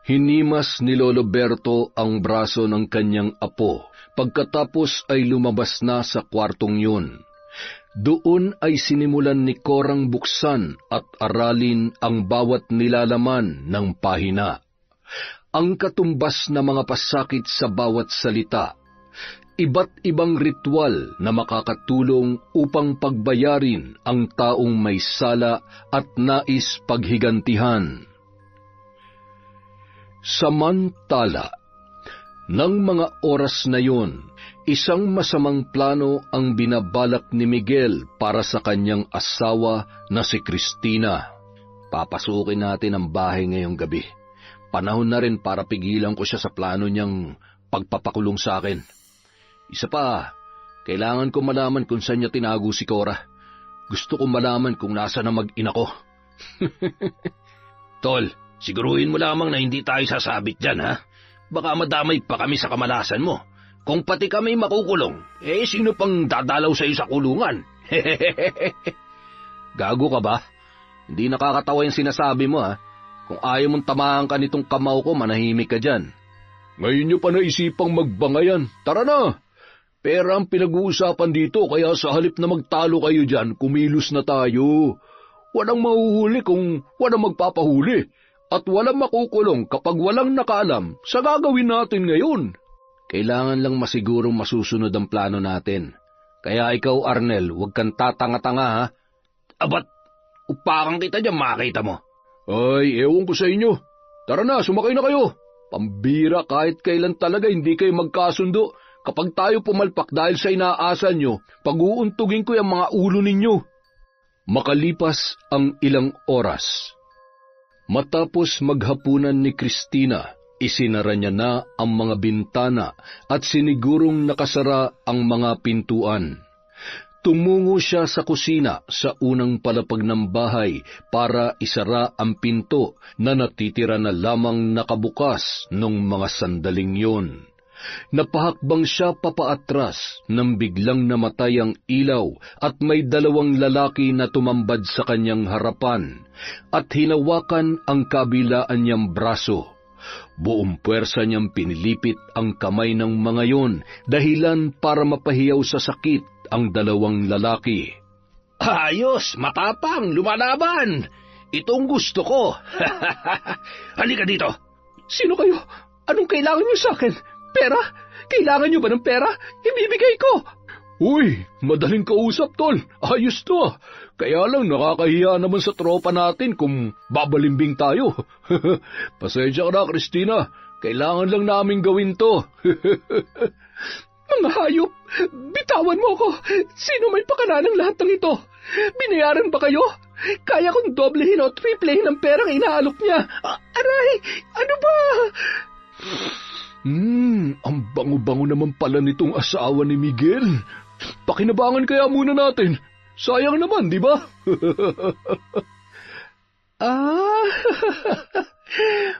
Hinimas ni Lolo Berto ang braso ng kanyang apo, pagkatapos ay lumabas na sa kwartong yun. Doon ay sinimulan ni Corang buksan at aralin ang bawat nilalaman ng pahina. Ang katumbas na mga pasakit sa bawat salita, iba't ibang ritual na makakatulong upang pagbayarin ang taong may sala at nais paghigantihan. Samantala, ng mga oras na yun, isang masamang plano ang binabalak ni Miguel para sa kanyang asawa na si Cristina. Papasukin natin ang bahay ngayong gabi. Panahon na rin para pigilan ko siya sa plano niyang pagpapakulong sa akin. Isa pa, kailangan ko malaman kung saan niya tinago si Cora. Gusto ko malaman kung nasa na mag-ina ko. Tol, siguruhin mo lamang na hindi tayo sasabit dyan, ha? Baka madamay pa kami sa kamalasan mo. Kung pati kami makukulong, sino pang dadalaw sa'yo sa kulungan? Gago ka ba? Hindi nakakatawa yung sinasabi mo, ha? Kung ayaw mong tamahan ka nitong kamao ko, manahimik ka dyan. Ngayon niyo pa naisipang magbangayan. Tara na! Pera ang pinag-uusapan dito, kaya sa halip na magtalo kayo dyan, kumilos na tayo. Walang mahuhuli kung walang magpapahuli. At walang makukulong kapag walang nakaalam sa gagawin natin ngayon. Kailangan lang masigurong masusunod ang plano natin. Kaya ikaw, Arnel, huwag kang tatanga-tanga, ha? Abat, upakan kita dyan, makita mo. Ay, ewan ko sa inyo. Tara na, sumakay na kayo. Pambira, kahit kailan talaga hindi kayo magkasundo. Kapag tayo pumalpak dahil sa inaasan nyo, pag-uuntugin ko yung mga ulo ninyo. Makalipas ang ilang oras. Matapos maghapunan ni Cristina, isinara niya na ang mga bintana at sinigurong nakasara ang mga pintuan. Tumungo siya sa kusina sa unang palapag ng bahay para isara ang pinto na natitira na lamang nakabukas nung mga sandaling yun. Napahakbang siya papaatras nang biglang namatay ang ilaw at may dalawang lalaki na tumambad sa kanyang harapan at hinawakan ang kabilaan niyang braso. Buong puwersa niyang pinilipit ang kamay ng mga yon dahilan para mapahiyaw sa sakit ang dalawang lalaki. Ayos, matapang, lumalaban. Itong gusto ko. Halika dito. Sino kayo? Anong kailangan niyo sa akin? Pera? Kailangan niyo ba ng pera? Ibibigay ko. Uy, madaling kausap, tol. Ayos to, ah. Kaya lang nakakahiya naman sa tropa natin kung babalimbing tayo. Pasensya ka na, Cristina. Kailangan lang namin gawin to. Mga hayop, bitawan mo ako. Sino may pakanan ng lahat ng ito? Binayaran ba kayo? Kaya kong doblehin o triplehin ang perang inaalok niya. Aray, ano ba? Ang bango-bango naman pala nitong asawa ni Miguel. Pakinabangan kaya muna natin. Sayang naman, di ba?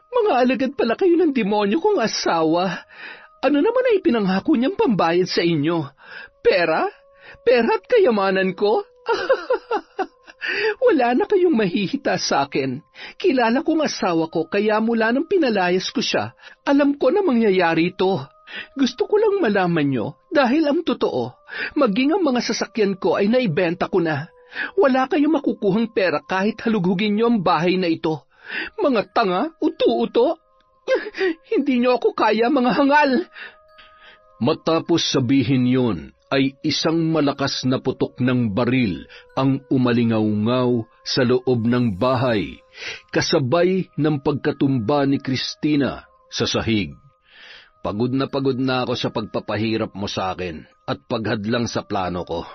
Mga alagad pala kayo ng demonyo kong asawa. Ano naman ay pinanghako niyang pambayad sa inyo? Pera? Pera at kayamanan ko? Wala na kayong mahihita sa akin. Kilala kong asawa ko kaya mula nang pinalayas ko siya, alam ko na mangyayari ito. Gusto ko lang malaman nyo dahil ang totoo, maging ang mga sasakyan ko ay naibenta ko na. Wala kayong makukuhang pera kahit halugugin nyo ang bahay na ito. Mga tanga, uto-uto. Hindi nyo ako kaya, mga hangal. Matapos sabihin yun, ay isang malakas na putok ng baril ang umalingaw-ngaw sa loob ng bahay, kasabay ng pagkatumba ni Cristina sa sahig. Pagod na ako sa pagpapahirap mo sa akin at paghadlang sa plano ko.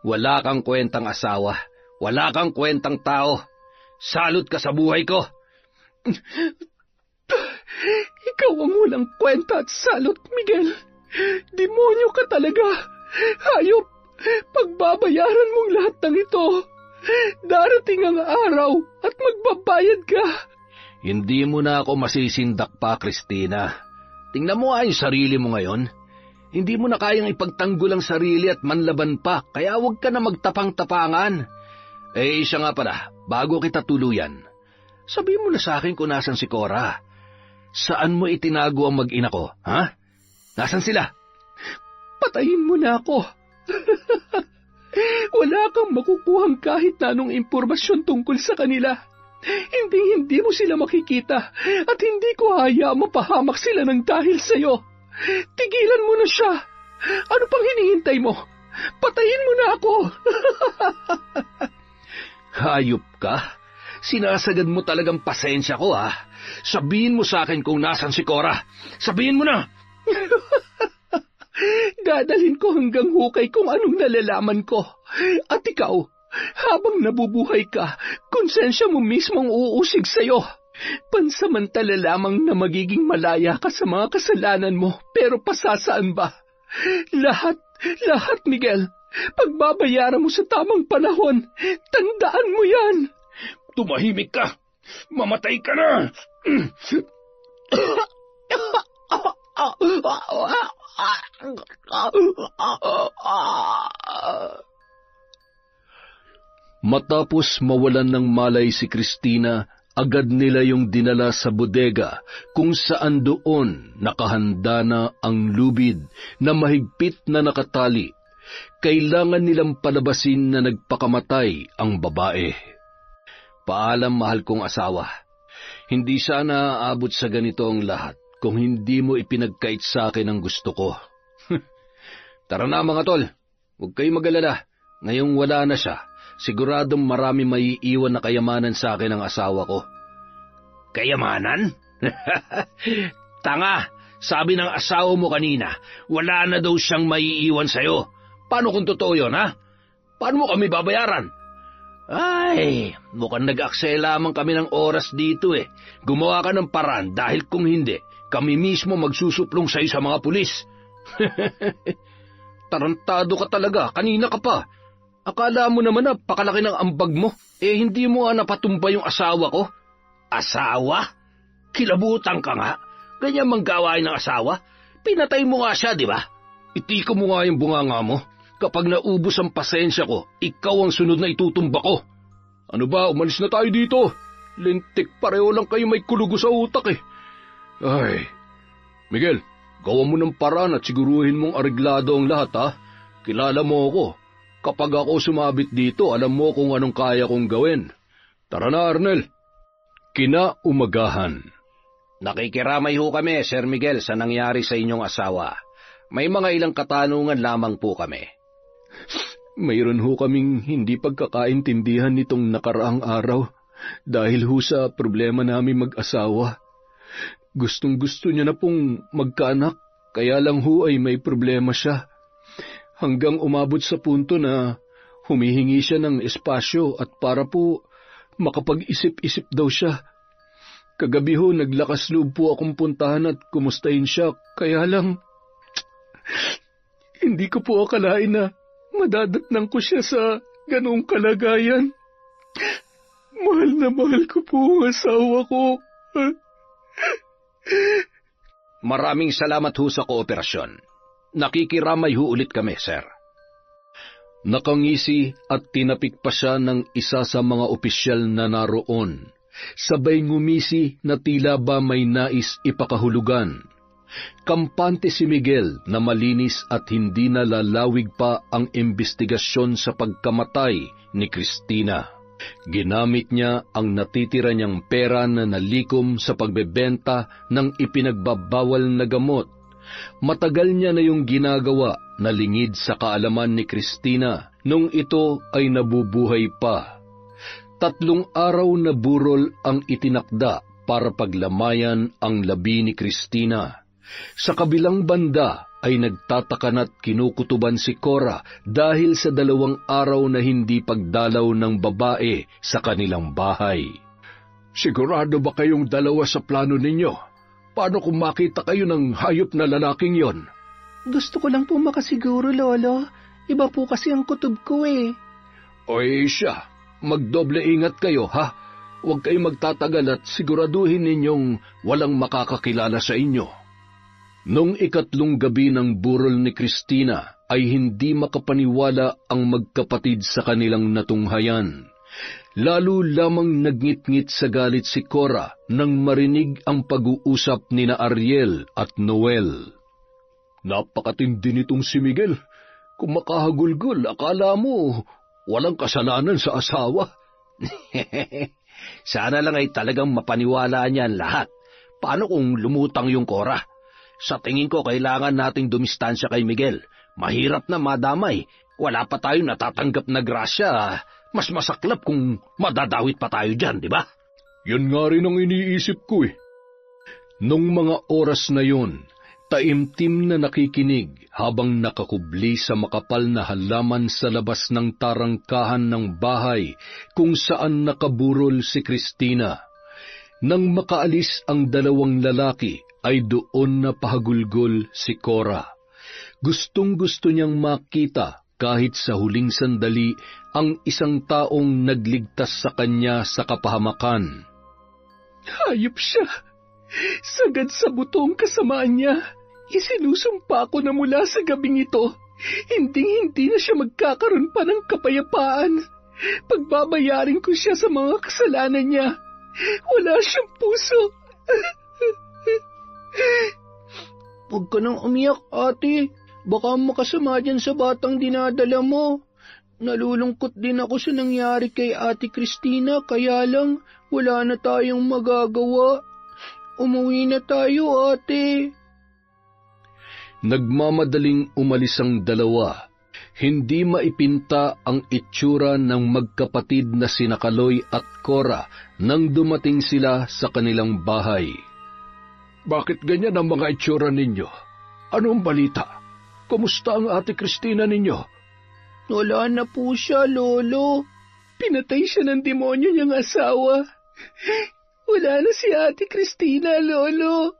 Wala kang kwentang asawa, wala kang kwentang tao. Salot ka sa buhay ko. Ikaw ang walang kwenta at salot, Miguel. Demonyo ka talaga. Hayop, pagbabayaran mong lahat ng ito. Darating ang araw at magbabayad ka. Hindi mo na ako masisindak pa, Christina. Tingnan mo nga yung sarili mo ngayon. Hindi mo na kayang ipagtanggol ang sarili at manlaban pa, kaya huwag ka na magtapang-tapangan. Eh, siya nga pala, bago kita tuluyan, sabihin mo na sa akin kung nasan si Cora. Saan mo itinago ang mag-ina ko, ha? Nasan sila? Patayin mo na ako. Wala kang makukuhang kahit na anong impormasyon tungkol sa kanila. Hindi mo sila makikita at hindi ko hayaan mapahamak sila ng dahil sa'yo. Tigilan mo na siya. Ano pang hinihintay mo? Patayin mo na ako. Hayop ka? Sinasagad mo talagang pasensya ko, ha? Sabihin mo sa akin kung nasan si Cora. Sabihin mo na! Dadalhin ko hanggang hukay kung anong nalalaman ko. At ikaw, habang nabubuhay ka, konsensya mo mismong uusig sa'yo. Pansamantala lamang na magiging malaya ka sa mga kasalanan mo, pero pasasaan ba? Lahat, Miguel, pagbabayaran mo sa tamang panahon. Tandaan mo yan. Tumahimik ka! Mamatay ka na! Matapos mawalan ng malay si Christina, agad nila yung dinala sa bodega kung saan doon nakahanda na ang lubid na mahigpit na nakatali. Kailangan nilang palabasin na nagpakamatay ang babae. Paalam, mahal kong asawa. Hindi sana aabot sa ganito ang lahat kung hindi mo ipinagkait sa akin ang gusto ko. Tara na mga tol, huwag kayong mag-alala. Ngayong wala na siya, siguradong marami maiiwan na kayamanan sa akin ang asawa ko. Kayamanan? Tanga! Sabi ng asawa mo kanina, wala na daw siyang maiiwan sa'yo. Paano kung totoo yun, ha? Paano mo kami babayaran? Ay, mukhang nag-aksaya lamang kami ng oras dito eh. Gumawa ka ng paraan dahil kung hindi, kami mismo magsusuplong sa'yo sa mga pulis. Tarantado ka talaga, kanina ka pa. Akala mo naman na pakalaki ng ambag mo, eh hindi mo nga napatumba yung asawa ko. Asawa? Kilabutan ka nga. Ganyan mang gawain ng asawa. Pinatay mo nga siya, di ba? Itiko mo nga yung bunganga mo. Kapag naubos ang pasensya ko, ikaw ang sunod na itutumba ko. Ano ba, umalis na tayo dito. Lintik, pareho lang kayo may kulugo sa utak eh. Ay, Miguel, gawa mo ng paraan at siguruhin mong areglado ang lahat ha. Kilala mo ako. Kapag ako sumabit dito, alam mo kung anong kaya kong gawin. Tara na, Arnel. Kinaumagahan. Nakikiramay ho kami, Sir Miguel, sa nangyari sa inyong asawa. May mga ilang katanungan lamang po kami. Mayroon ho kaming hindi pagkakaintindihan nitong nakaraang araw dahil ho sa problema namin mag-asawa. Gustong-gusto niya na pong magkaanak, kaya lang ho ay may problema siya. Hanggang umabot sa punto na humihingi siya ng espasyo at para po makapag-isip-isip daw siya. Kagabi ho naglakas loob po akong puntahan at kumustahin siya, kaya lang hindi ko po akalain na madadatnan ko siya sa ganoong kalagayan. Mahal na mahal ko po ang asawa ko. Maraming salamat ho sa kooperasyon. Nakikiramay ho ulit kami, sir. Nakangisi at tinapik pa siya ng isa sa mga opisyal na naroon. Sabay ngumisi na tila ba may nais ipakahulugan. Kampante si Miguel na malinis at hindi na lalawig pa ang imbestigasyon sa pagkamatay ni Christina. Ginamit niya ang natitira niyang pera na nalikom sa pagbebenta ng ipinagbabawal na gamot. Matagal niya na yung ginagawa na lingid sa kaalaman ni Christina nung ito ay nabubuhay pa. 3 araw na burol ang itinakda para paglamayan ang labi ni Christina. Sa kabilang banda ay nagtataka na't kinukutuban si Cora dahil sa 2 araw na hindi pagdalaw ng babae sa kanilang bahay. Sigurado ba kayong dalawa sa plano ninyo? Paano kung makita kayo ng hayop na lalaking yon? Gusto ko lang po makasiguro, Lolo. Iba po kasi ang kutob ko eh. Oy siya, magdoble ingat kayo ha. Huwag kayong magtatagal at siguraduhin ninyong walang makakakilala sa inyo. Nung 3 gabi ng burol ni Cristina ay hindi makapaniwala ang magkapatid sa kanilang natunghayan. Lalo lamang nagngit-ngit sa galit si Cora nang marinig ang pag-uusap ni na Ariel at Noel. Napakatindi nitong si Miguel. Kung makahagulgol, akala mo walang kasalanan sa asawa. Sana lang ay talagang mapaniwala niyan lahat. Paano kung lumutang yung Cora? Sa tingin ko, kailangan nating dumistansya kay Miguel. Mahirap na madamay. Wala pa tayong natatanggap na grasya. Mas masaklap kung madadawit pa tayo dyan, di ba? Yun nga rin ang iniisip ko eh. Nung mga oras na yun, taimtim na nakikinig habang nakakubli sa makapal na halaman sa labas ng tarangkahan ng bahay kung saan nakaburol si Cristina. Nang makaalis ang 2 lalaki, ay doon na pahagulgol si Cora. Gustong-gusto niyang makita kahit sa huling sandali ang isang taong nagligtas sa kanya sa kapahamakan. Hayop siya. Sagad sa butong kasamaan niya. Isinusumpa ko na mula sa gabing ito, hindi na siya magkakaroon pa ng kapayapaan. Pagbabayarin ko siya sa mga kasalanan niya. Wala siyang puso. Huwag ka nang umiyak, ate. Baka makasama dyan sa batang dinadala mo. Nalulungkot din ako sa nangyari kay Ate Cristina, kaya lang wala na tayong magagawa. Umuwi na tayo, ate. Nagmamadaling umalis ang 2. Hindi maipinta ang itsura ng magkapatid na sina Kaloy at Cora nang dumating sila sa kanilang bahay. Bakit ganyan ang mga itsura ninyo? Anong balita? Kumusta ang Ate Cristina ninyo? Wala na po siya, Lolo. Pinatay siya ng demonyo niyang asawa. Wala na si Ate Cristina, Lolo.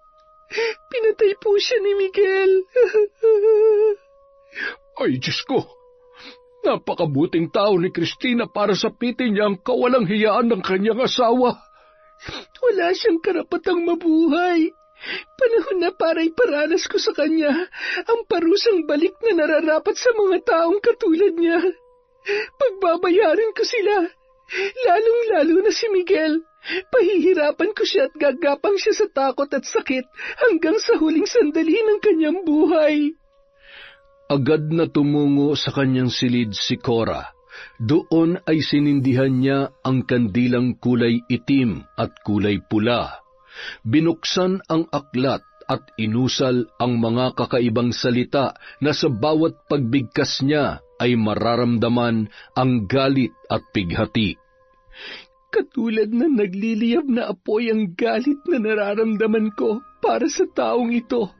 Pinatay po siya ni Miguel. Ay, Diyos ko! Napakabuting tao ni Cristina para sapitin niya ang kawalang hiyaan ng kanyang asawa. Wala siyang karapatang mabuhay. Panahon na para iparanas ko sa kanya ang parusang balik na nararapat sa mga taong katulad niya. Pagbabayaran ko sila, lalong-lalo na si Miguel. Pahihirapan ko siya at gagapang siya sa takot at sakit hanggang sa huling sandali ng kanyang buhay. Agad na tumungo sa kanyang silid si Cora. Doon ay sinindihan niya ang kandilang kulay itim at kulay pula. Binuksan ang aklat at inusal ang mga kakaibang salita na sa bawat pagbigkas niya ay mararamdaman ang galit at pighati. Katulad na nagliliyab na apoy ang galit na nararamdaman ko para sa taong ito.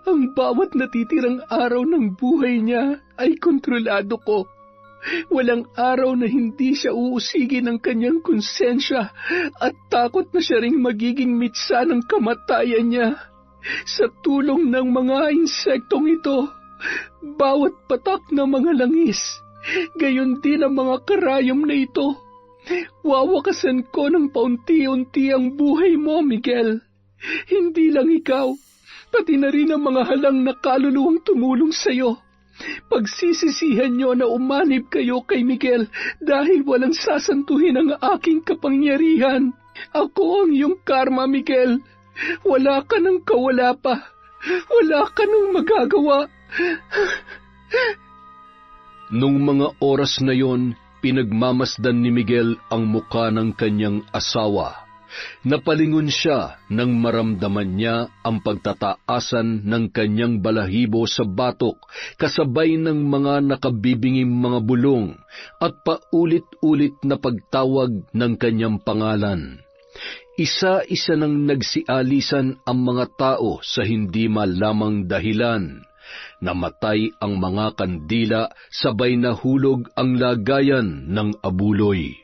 Ang bawat natitirang araw ng buhay niya ay kontrolado ko. Walang araw na hindi siya uusigin ng kanyang konsensya at takot na siya ring magiging mitsa ng kamatayan niya. Sa tulong ng mga insektong ito, bawat patak ng mga langis, gayon din ang mga karayom na ito. Wawakasan ko ng paunti-unti ang buhay mo, Miguel. Hindi lang ikaw, pati na rin ang mga halang na kaluluwang tumulong sa'yo. Pagsisisihan niyo na umanib kayo kay Miguel dahil walang sasantuhin ang aking kapangyarihan. Ako ang iyong karma, Miguel. Wala ka nang kawala pa. Wala ka nang magagawa. Nung mga oras na yon, pinagmamasdan ni Miguel ang muka ng kanyang asawa. Napalingon siya nang maramdaman niya ang pagtataasan ng kanyang balahibo sa batok kasabay ng mga nakabibinging mga bulong at paulit-ulit na pagtawag ng kanyang pangalan. Isa-isa nang nagsialisan ang mga tao sa hindi malamang dahilan. Namatay ang mga kandila, sabay nahulog ang lagayan ng abuloy.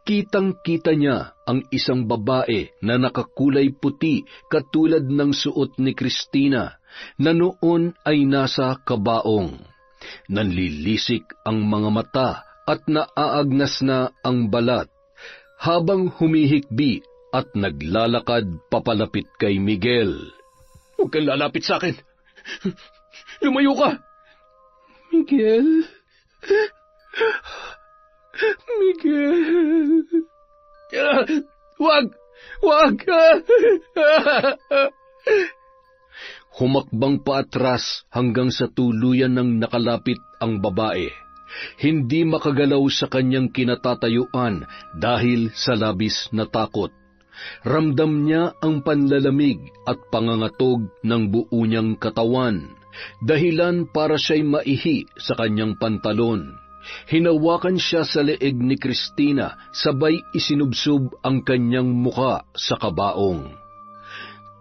Kitang-kita niya ang isang babae na nakakulay puti katulad ng suot ni Kristina, na noon ay nasa kabaong. Nanlilisik ang mga mata at naaagnas na ang balat, habang humihikbi at naglalakad papalapit kay Miguel. Huwag kang lalapit sa akin. Lumayo ka! Miguel? Miguel? Wag! Wag! Humakbang paatras hanggang sa tuluyan ng nakalapit ang babae. Hindi makagalaw sa kanyang kinatatayuan dahil sa labis na takot. Ramdam niya ang panlalamig at pangangatog ng buo niyang katawan, dahilan para siya'y maihi sa kanyang pantalon. Hinawakan siya sa leeg ni Kristina, sabay isinubsob ang kanyang muka sa kabaong.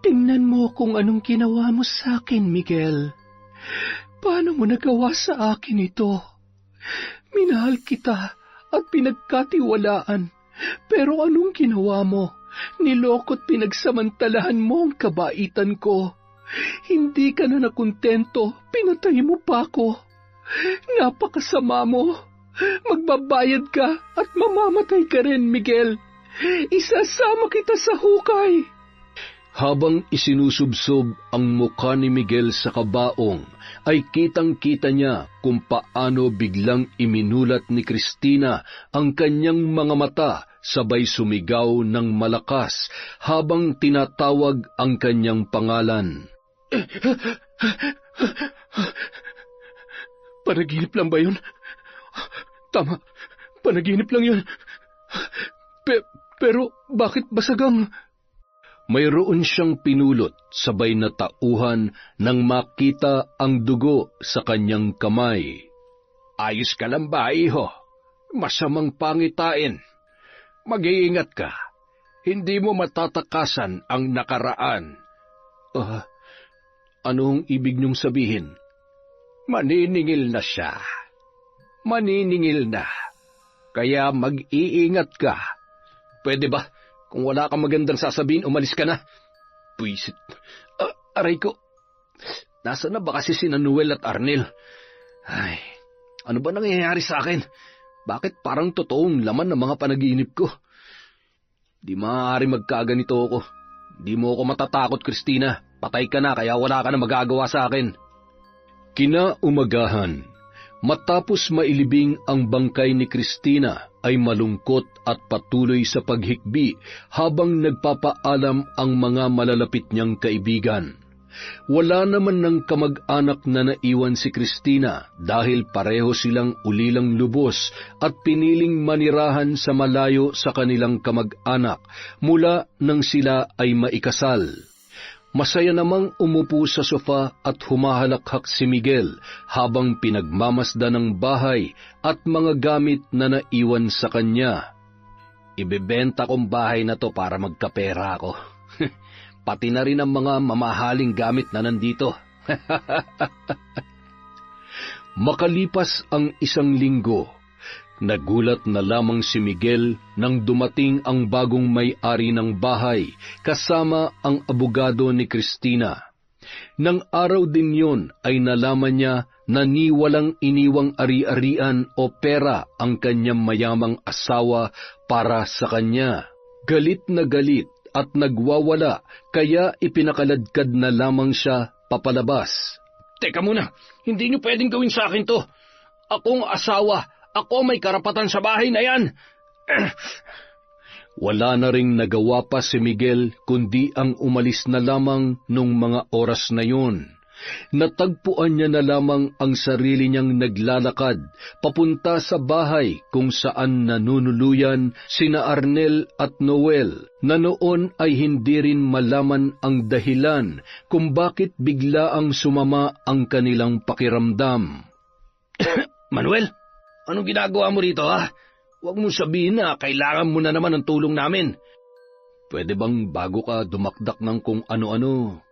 Tingnan mo kung anong ginawa mo sa akin, Miguel. Paano mo nagawa sa akin ito? Minahal kita at pinagkatiwalaan, pero anong ginawa mo? Niloko't pinagsamantalahan mo ang kabaitan ko. Hindi ka na nakontento, pinatay mo pa ako. Napakasama mo. Magbabayad ka at mamamatay ka rin, Miguel. Isasama kita sa hukay. Habang isinusubsob ang mukha ni Miguel sa kabaong, ay kitang-kita niya kung paano biglang iminulat ni Kristina ang kanyang mga mata, sabay sumigaw ng malakas habang tinatawag ang kanyang pangalan. Panaginip lang ba yun? Tama, panaginip lang yun. Pero bakit basagang... Mayroon siyang pinulot, sabay na tauhan nang makita ang dugo sa kanyang kamay. Ayos ka lang ba, iho? Masamang pangitain. Mag-iingat ka. Hindi mo matatakasan ang nakaraan. Anong ibig niyong sabihin? Maniningil na siya. Maniningil na. Kaya mag-iingat ka. Pwede ba? Kung wala kang magandang sasabihin, umalis ka na. Puisit. Aray ko. Nasaan na ba kasi si Noel at Arnel? Ay, ano ba nangyayari sa akin? Bakit parang totoong laman ng mga panaginip ko? Di maaari magkaganito ako. Di mo ako matatakot, Kristina. Patay ka na, kaya wala ka na magagawa sa akin. Kinaumagahan, matapos mailibing ang bangkay ni Kristina, ay malungkot at patuloy sa paghikbi habang nagpapaalam ang mga malalapit niyang kaibigan. Wala naman ng kamag-anak na naiwan si Kristina dahil pareho silang ulilang lubos at piniling manirahan sa malayo sa kanilang kamag-anak mula nang sila ay maikasal. Masaya namang umupo sa sofa at humahalakhak si Miguel habang pinagmamasdan ng bahay at mga gamit na naiwan sa kanya. Ibebenta kong bahay na to para magkapera ako. Pati na rin ang mga mamahaling gamit na nandito. Makalipas ang isang linggo, nagulat na lamang si Miguel nang dumating ang bagong may-ari ng bahay kasama ang abogado ni Kristina. Nang araw din yon ay nalaman niya na ni walang iniwang ari-arian o pera ang kanyang mayamang asawa para sa kanya. Galit na galit at nagwawala, kaya ipinakaladkad na lamang siya papalabas. Teka muna, hindi niyo pwedeng gawin sa akin to. Akong asawa, ako may karapatan sa bahay na yan. Wala na ring nagawa pa si Miguel kundi ang umalis na lamang nung mga oras na yun. Natagpuan niya na lamang ang sarili niyang naglalakad papunta sa bahay kung saan nanunuluyan sina Arnel at Noel, na noon ay hindi rin malaman ang dahilan kung bakit biglaang sumama ang kanilang pakiramdam. Manuel, anong ginagawa mo rito, ha? Huwag mong sabihin na kailangan mo na naman ng tulong namin. Pwede bang bago ka dumakdak ng kung ano-ano,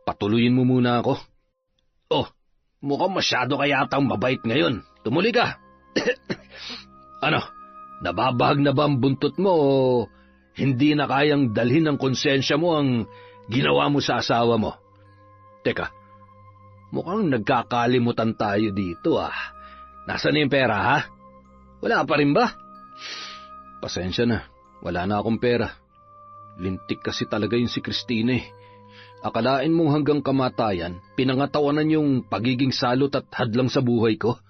patuluyin mo muna ako? Oh, mukhang masyado ka yatang mabait ngayon. Tumuli ka. Ano, nababahag na ba ang buntot mo o hindi na kayang dalhin ng konsensya mo ang ginawa mo sa asawa mo? Teka, mukhang nagkakalimutan tayo dito Nasaan na yung pera ha? Wala pa rin ba? Pasensya na, wala na akong pera. Lintik kasi talaga yung si Christina Akalain mong hanggang kamatayan, pinangatawanan yung pagiging salot at hadlang sa buhay ko?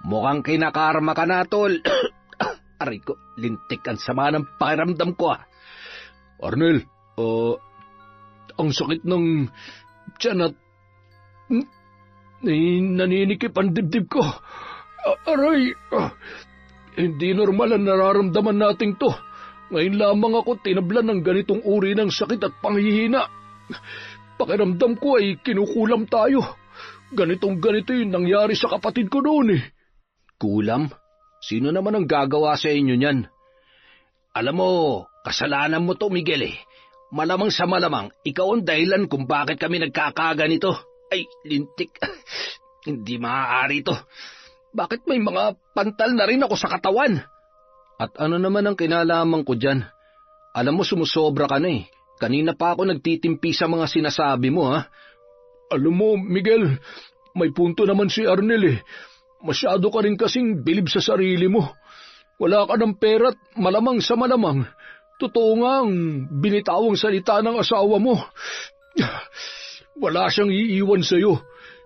Mukhang kinakarma ka na, tol. Aray ko, lintik ang sama ng pakiramdam ko Arnel, ang sakit ng tiyan at naninikip ang dibdib ko. Aray, hindi normal ang nararamdaman nating to. Ngayon lamang ako tinablan ng ganitong uri ng sakit at panghihina. Pakiramdam ko ay kinukulam tayo. Ganito yung nangyari sa kapatid ko noon Kulam? Sino naman ang gagawa sa inyo niyan? Alam mo, kasalanan mo to, Miguel Malamang sa malamang, ikaw ang dahilan kung bakit kami nagkakaganito. Ay, lintik. Hindi maaari to. Bakit may mga pantal na rin ako sa katawan? At ano naman ang kinalaman ko dyan? Alam mo, sumusobra ka na Kanina pa ako nagtitimpi sa mga sinasabi mo, Alam mo, Miguel, may punto naman si Arnel Masyado ka rin kasing bilib sa sarili mo. Wala ka ng pera't malamang sa malamang. Totoo nga ang binitawang salita ng asawa mo. Wala siyang iiwan sa'yo.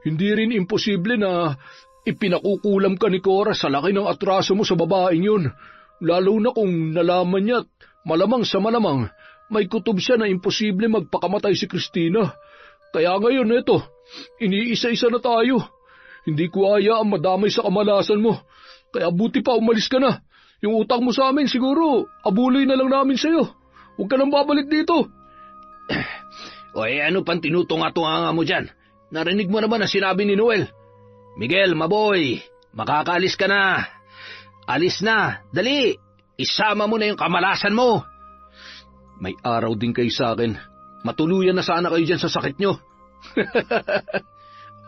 Hindi rin imposible na ipinakukulam ka ni Cora sa laki ng atraso mo sa babaeng yun. Lalo na kung nalaman niya at malamang sa malamang, may kutob siya na imposible magpakamatay si Christina. Kaya ngayon iniisa-isa na tayo. Hindi ko ayaang madamay sa kamalasan mo. Kaya buti pa umalis ka na. Yung utang mo sa amin siguro, abuloy na lang namin sa'yo. Huwag ka nang babalik dito. Ano pang tinutunga-tunga mo dyan? Narinig mo naman ang sinabi ni Noel. Miguel, maboy, makakaalis ka na. Alis na, dali. Isama mo na yung kamalasan mo. May araw din kayo sa akin. Matuluyan na sana kayo dyan sa sakit nyo.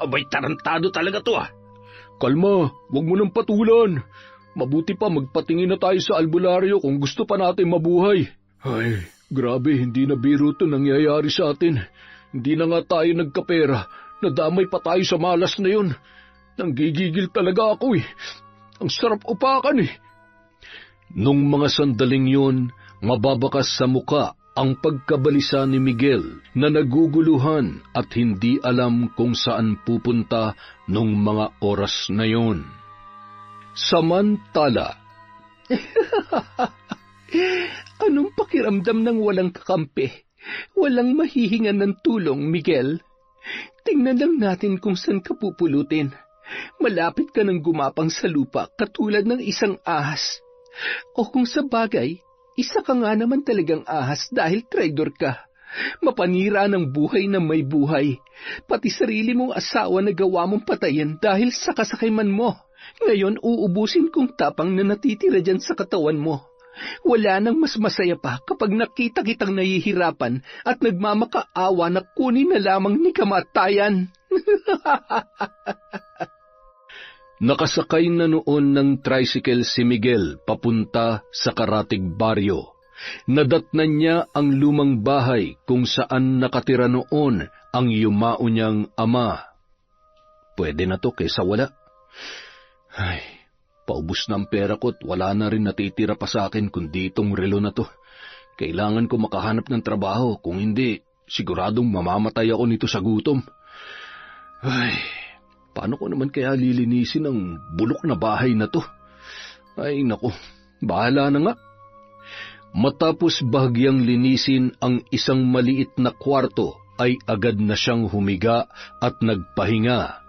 Abay, tarantado talaga to Kalma, huwag mo nang patulan. Mabuti pa magpatingin na tayo sa albularyo kung gusto pa natin mabuhay. Ay, grabe, hindi na biro to nangyayari sa atin. Hindi na nga tayo nagkapera. Nadamay pa tayo sa malas na yun. Nanggigigil talaga ako Ang sarap upakan Nung mga sandaling yun, mababakas sa muka ang pagkabalisa ni Miguel na naguguluhan at hindi alam kung saan pupunta nung mga oras na yun. Samantala, Anong pakiramdam ng walang kakampi? Walang mahihingan ng tulong, Miguel? Tingnan lang natin kung saan ka pupulutin. Malapit ka ng gumapang sa lupa katulad ng isang ahas. O kung sa bagay, isa ka nga naman talagang ahas dahil traidor ka. Mapanira ng buhay na may buhay. Pati sarili mong asawa na gawa mong patayin dahil sa kasakiman mo. Ngayon uubusin kong tapang na natitira dyan sa katawan mo. Wala nang mas masaya pa kapag nakita kitang nahihirapan at nagmamakaawa na kunin na lamang ni kamatayan. Nakasakay na noon ng tricycle si Miguel papunta sa Karatig Baryo. Nadatnan niya ang lumang bahay kung saan nakatira noon ang yumao niyang ama. Pwede na to kaysa wala. Ay, paubos na ang pera ko at wala na rin natitira pa sa akin kundi itong relo na to. Kailangan ko makahanap ng trabaho, kung hindi, siguradong mamamatay ako nito sa gutom. Ay, paano ko naman kaya lilinisin ang bulok na bahay na to? Ay, naku, bahala na nga. Matapos bahagyang linisin ang isang maliit na kwarto, ay agad na siyang humiga at nagpahinga.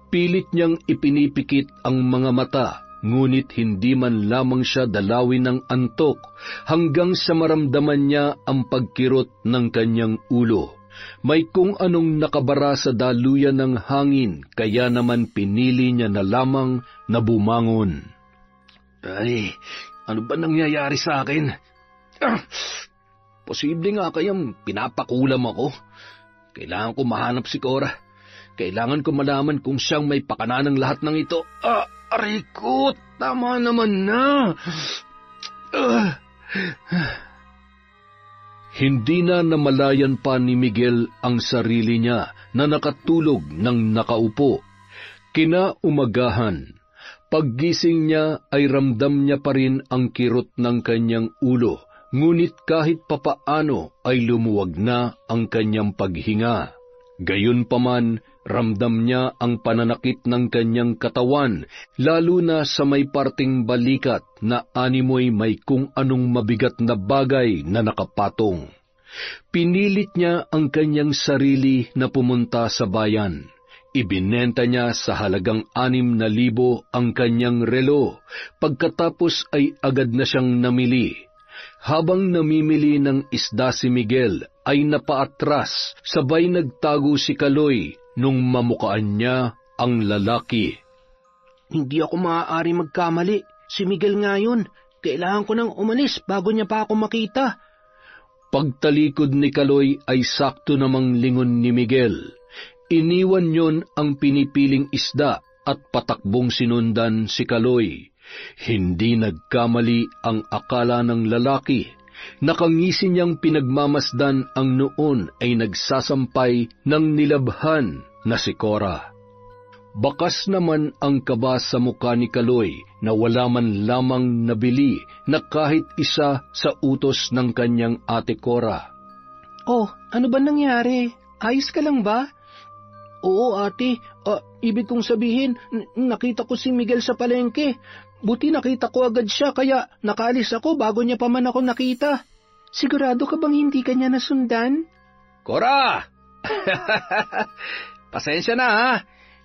Pilit niyang ipinipikit ang mga mata, ngunit hindi man lamang siya dalawin ng antok hanggang sa maramdaman niya ang pagkirot ng kanyang ulo. May kung anong nakabara sa daluyan ng hangin, kaya naman pinili niya na lamang na bumangon. Ay, ano ba nangyayari sa akin? Posible nga kayang pinapakulam ako. Kailangan ko mahanap si Cora. Kailangan ko malaman kung siyang may pakana ng lahat ng ito. Aray ko, tama naman na. Hindi na namalayan pa ni Miguel ang sarili niya na nakatulog ng nakaupo. Kinaumagahan, paggising niya ay ramdam niya pa rin ang kirot ng kanyang ulo, ngunit kahit papaano ay lumuwag na ang kanyang paghinga. Gayunpaman, ramdam niya ang pananakit ng kanyang katawan, lalo na sa may parting balikat na animoy may kung anong mabigat na bagay na nakapatong. Pinilit niya ang kanyang sarili na pumunta sa bayan. Ibinenta niya sa halagang 6,000 ang kanyang relo, pagkatapos ay agad na siyang namili. Habang namimili ng isda si Miguel, ay napaatras, sabay nagtago si Kaloy nung mamukaan niya ang lalaki. Hindi ako maaari magkamali. Si Miguel nga yun. Kailangan ko nang umalis bago niya pa ako makita. Pagtalikod ni Kaloy ay sakto namang lingon ni Miguel. Iniwan yon ang pinipiling isda at patakbong sinundan si Kaloy. Hindi nagkamali ang akala ng lalaki. Nakangisi niyang pinagmamasdan ang noon ay nagsasampay ng nilabhan na si Cora. Bakas naman ang kaba sa mukha ni Kaloy na wala man lamang nabili na kahit isa sa utos ng kanyang ate Cora. Oh, ano ba nangyari? Ayos ka lang ba? Oo, ate. Ibig kong sabihin, nakita ko si Miguel sa palengke. Buti nakita ko agad siya, kaya nakaalis ako bago niya pa man ako nakita. Sigurado ka bang hindi ka niya nasundan? Cora! Pasensya na ha.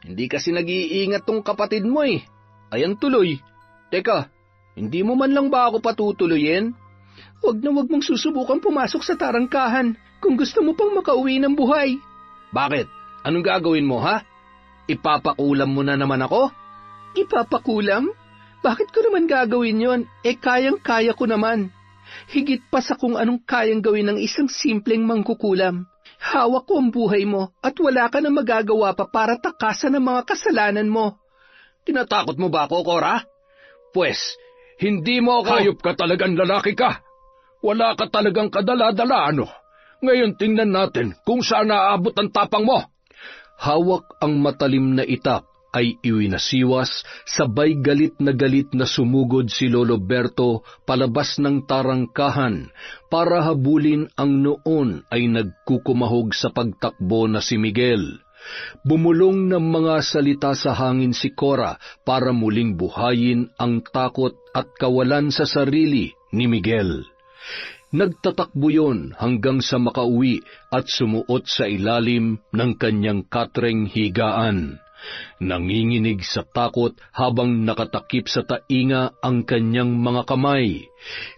Hindi kasi nag-iingat tong kapatid mo eh. Ayan tuloy. Teka, hindi mo man lang ba ako patutuloyin? Huwag na huwag mong susubukan pumasok sa tarangkahan kung gusto mo pang makauwi ng buhay. Bakit? Anong gagawin mo ha? Ipapakulam mo na naman ako? Ipapakulam? Bakit ko naman gagawin yon? Kayang-kaya ko naman. Higit pa sa kung anong kayang gawin ng isang simpleng mangkukulam. Hawak ko ang buhay mo at wala ka na magagawa pa para takasan ang mga kasalanan mo. Tinatakot mo ba ako, Cora? Pues, hindi mo ako... Hayop ka talagang lalaki ka. Wala ka talagang kadala-dala, ano? Ngayon tingnan natin kung saan naaabot ang tapang mo. Hawak ang matalim na itak ay iwinasiwas, sabay galit na sumugod si Lolo Berto palabas ng tarangkahan para habulin ang noon ay nagkukumahog sa pagtakbo na si Miguel. Bumulong ng mga salita sa hangin si Cora para muling buhayin ang takot at kawalan sa sarili ni Miguel. Nagtatakbo yon hanggang sa makauwi at sumuot sa ilalim ng kanyang katreng higaan. Nanginginig sa takot habang nakatakip sa tainga ang kanyang mga kamay.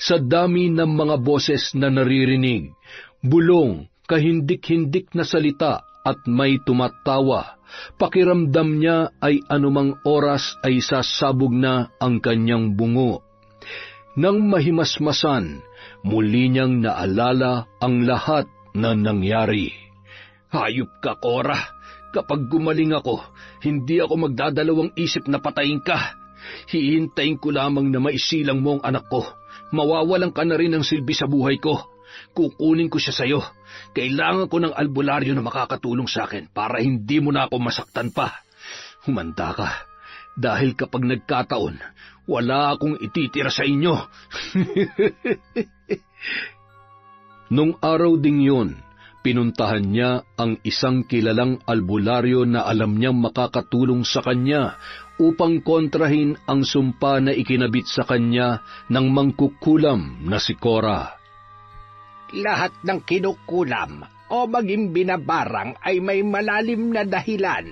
Sa dami ng mga boses na naririnig, bulong, kahindik-hindik na salita at may tumatawa. Pakiramdam niya ay anumang oras ay sasabog na ang kanyang bungo. Nang mahimasmasan, muli niyang naalala ang lahat na nangyari. Hayop ka, Cora! Kapag gumaling ako, hindi ako magdadalawang isip na patayin ka. Hihintayin ko lamang na maisilang mo ang anak ko. Mawawalan ka na rin ng silbi sa buhay ko. Kukunin ko siya sa'yo. Kailangan ko ng albularyo na makakatulong sa akin para hindi mo na ako masaktan pa. Humanda ka, dahil kapag nagkataon, wala akong ititira sa inyo. Nung araw ding yun, pinuntahan niya ang isang kilalang albularyo na alam niyang makakatulong sa kanya upang kontrahin ang sumpa na ikinabit sa kanya ng mangkukulam na si Cora. Lahat ng kinukulam o maging binabarang ay may malalim na dahilan.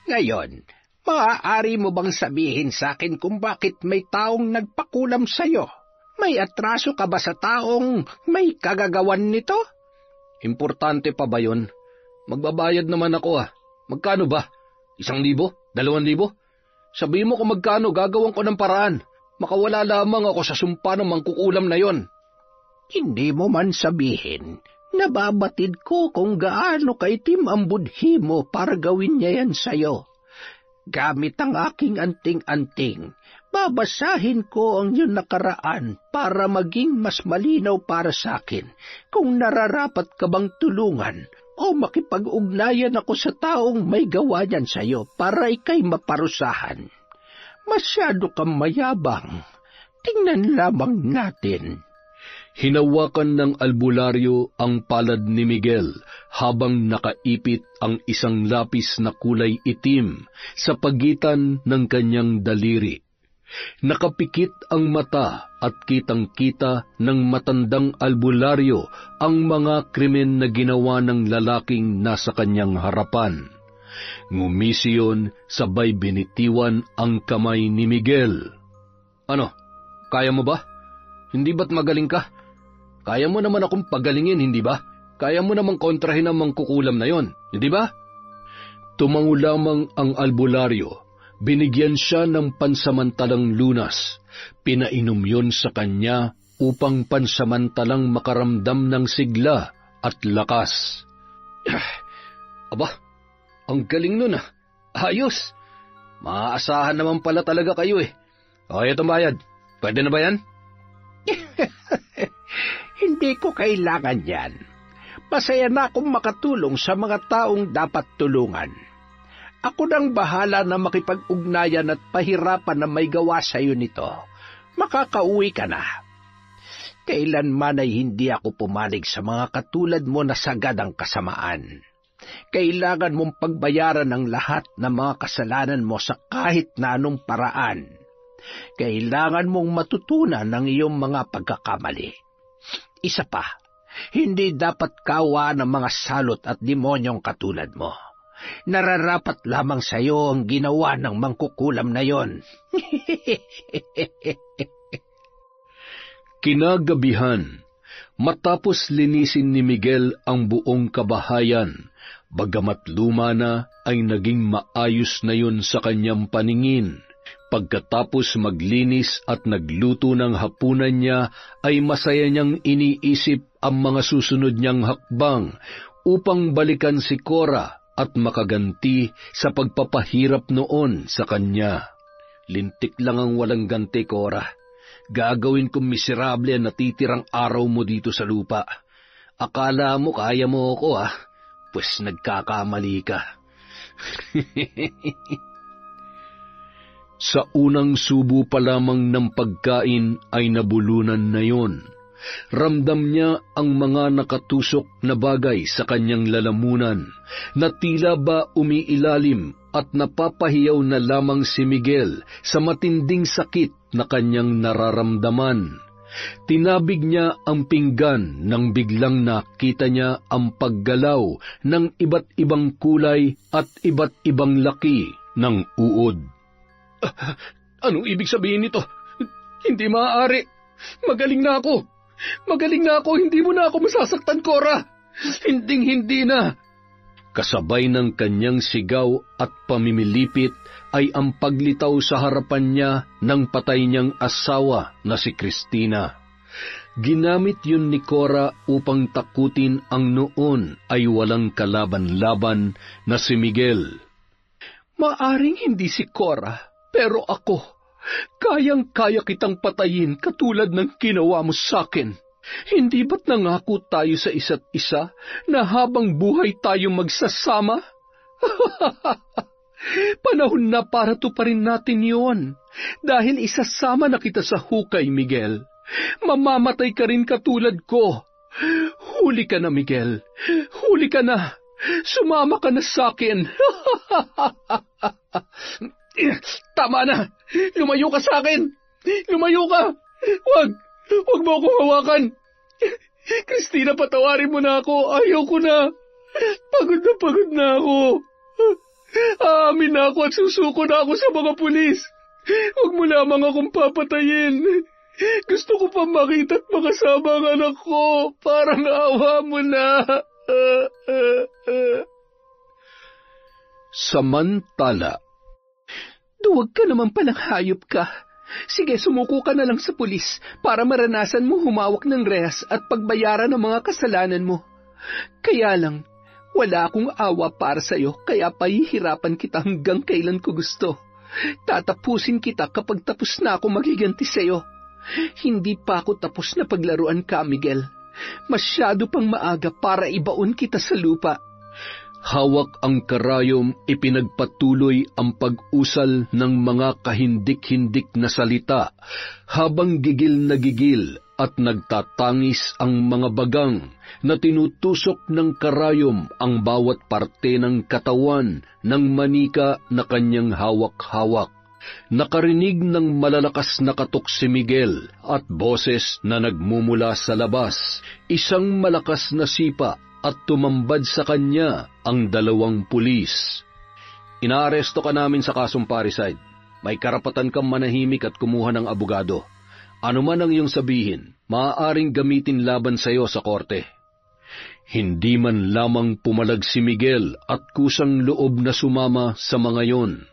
Ngayon, maaari mo bang sabihin sa akin kung bakit may taong nagpakulam sa'yo? May atraso ka ba sa taong may kagagawan nito? Importante pa ba yun? Magbabayad naman ako Magkano ba? 1,000? 2,000? Sabihin mo kung magkano, gagawin ko ng paraan. Makawala lamang ako sa sumpa ng mangkukulam na yon. Hindi mo man sabihin, nababatid ko kung gaano kaitim ang budhi mo para gawin niya yan sa'yo. Gamit ang aking anting-anting, babasahin ko ang iyong nakaraan para maging mas malinaw para sa akin kung nararapat ka bang tulungan o makipag-ugnayan ako sa taong may gawa niyan sa'yo para ikay maparusahan. Masyado kang mayabang. Tingnan lamang natin. Hinawakan ng albularyo ang palad ni Miguel habang nakaipit ang isang lapis na kulay itim sa pagitan ng kanyang daliri. Nakapikit ang mata at kitang-kita ng matandang albularyo ang mga krimen na ginawa ng lalaking nasa kanyang harapan. Ngumisi yun, sabay binitiwan ang kamay ni Miguel. Ano, kaya mo ba? Hindi ba't magaling ka? Kaya mo naman akong pagalingin, hindi ba? Kaya mo namang kontrahin ang mangkukulam na yon, hindi ba? Tumango lamang ang albularyo. Binigyan siya ng pansamantalang lunas. Pinainom yon sa kanya upang pansamantalang makaramdam ng sigla at lakas. Aba, ang galing nun ah. Ayos. Maaasahan naman pala talaga kayo eh. O, itong bayad. Pwede na ba yan? Hindi ko kailangan yan. Masaya na akong makatulong sa mga taong dapat tulungan. Ako nang bahala na makipag-ugnayan at pahirapan na may gawa sa iyo nito. Makakauwi ka na. Kailanman ay hindi ako pumalig sa mga katulad mo na sagad ang kasamaan. Kailangan mong pagbayaran ang lahat ng mga kasalanan mo sa kahit na anong paraan. Kailangan mong matutunan ang iyong mga pagkakamali. Isa pa, hindi dapat kawa ng mga salot at demonyong katulad mo. Nararapat lamang sa iyo ang ginawa ng mangkukulam na yon. Kinagabihan, matapos linisin ni Miguel ang buong kabahayan, bagamat luma na ay naging maayos na yun sa kanyang paningin. Pagkatapos maglinis at nagluto ng hapunan niya, ay masaya niyang iniisip ang mga susunod niyang hakbang upang balikan si Cora at makaganti sa pagpapahirap noon sa kanya. Lintik lang ang walang ganti, Cora. Gagawin kong miserable ang natitirang araw mo dito sa lupa. Akala mo kaya mo ako ah, pues nagkakamali ka. Sa unang subo pa lamang ng pagkain ay nabulunan na yon. Ramdam niya ang mga nakatusok na bagay sa kanyang lalamunan, na tila ba umiilalim at napapahiyaw na lamang si Miguel sa matinding sakit na kanyang nararamdaman. Tinabig niya ang pinggan nang biglang nakita niya ang paggalaw ng iba't ibang kulay at iba't ibang laki ng uod. Anong ibig sabihin nito? Hindi maaari. Magaling na ako. Magaling na ako. Hindi mo na ako masasaktan, Cora. Hinding-hindi na. Kasabay ng kanyang sigaw at pamimilipit ay ang paglitaw sa harapan niya ng patay niyang asawa na si Cristina. Ginamit yun ni Cora upang takutin ang noon ay walang kalaban-laban na si Miguel. Maaring hindi si Cora, pero ako, kayang-kaya kitang patayin katulad ng ginawa mo sa akin. Hindi ba't nangako tayo sa isa't isa na habang buhay tayong magsasama? Panahon na para tuparin natin yon. Dahil isasama na kita sa hukay, Miguel. Mamamatay ka rin katulad ko. Huli ka na, Miguel. Huli ka na. Sumama ka na sa akin. Tama na! Lumayo ka sa akin! Lumayo ka! Huwag mo akong hawakan! Cristina, patawarin mo na ako! Ayoko na! Pagod na ako! Aamin na ako at susuko na ako sa mga pulis! Huwag mo lamang akong papatayin! Gusto ko pa makita at makasama ang anak ko! Parang awa mo na! Samantala, Duwag ka naman palang hayop ka. Sige, sumuko ka na lang sa pulis para maranasan mo humawak ng rehas at pagbayaran ng mga kasalanan mo. Kaya lang, wala akong awa para sa'yo, kaya pahihirapan kita hanggang kailan ko gusto. Tatapusin kita kapag tapos na ako magiganti sa'yo. Hindi pa ako tapos na paglaruan ka, Miguel. Masyado pang maaga para ibaon kita sa lupa. Hawak ang karayom, ipinagpatuloy ang pag-usal ng mga kahindik-hindik na salita, habang gigil na gigil at nagtatangis ang mga bagang na tinutusok ng karayom ang bawat parte ng katawan ng manika na kanyang hawak-hawak. Nakarinig ng malalakas na katok si Miguel at boses na nagmumula sa labas, isang malakas na sipa at tumambad sa kanya ang 2 pulis. Inaaresto ka namin sa kasong parricide. May karapatan kang manahimik at kumuha ng abogado. Ano man ang iyong sabihin, maaaring gamitin laban sa iyo sa korte. Hindi man lamang pumalag si Miguel at kusang loob na sumama sa mga yon.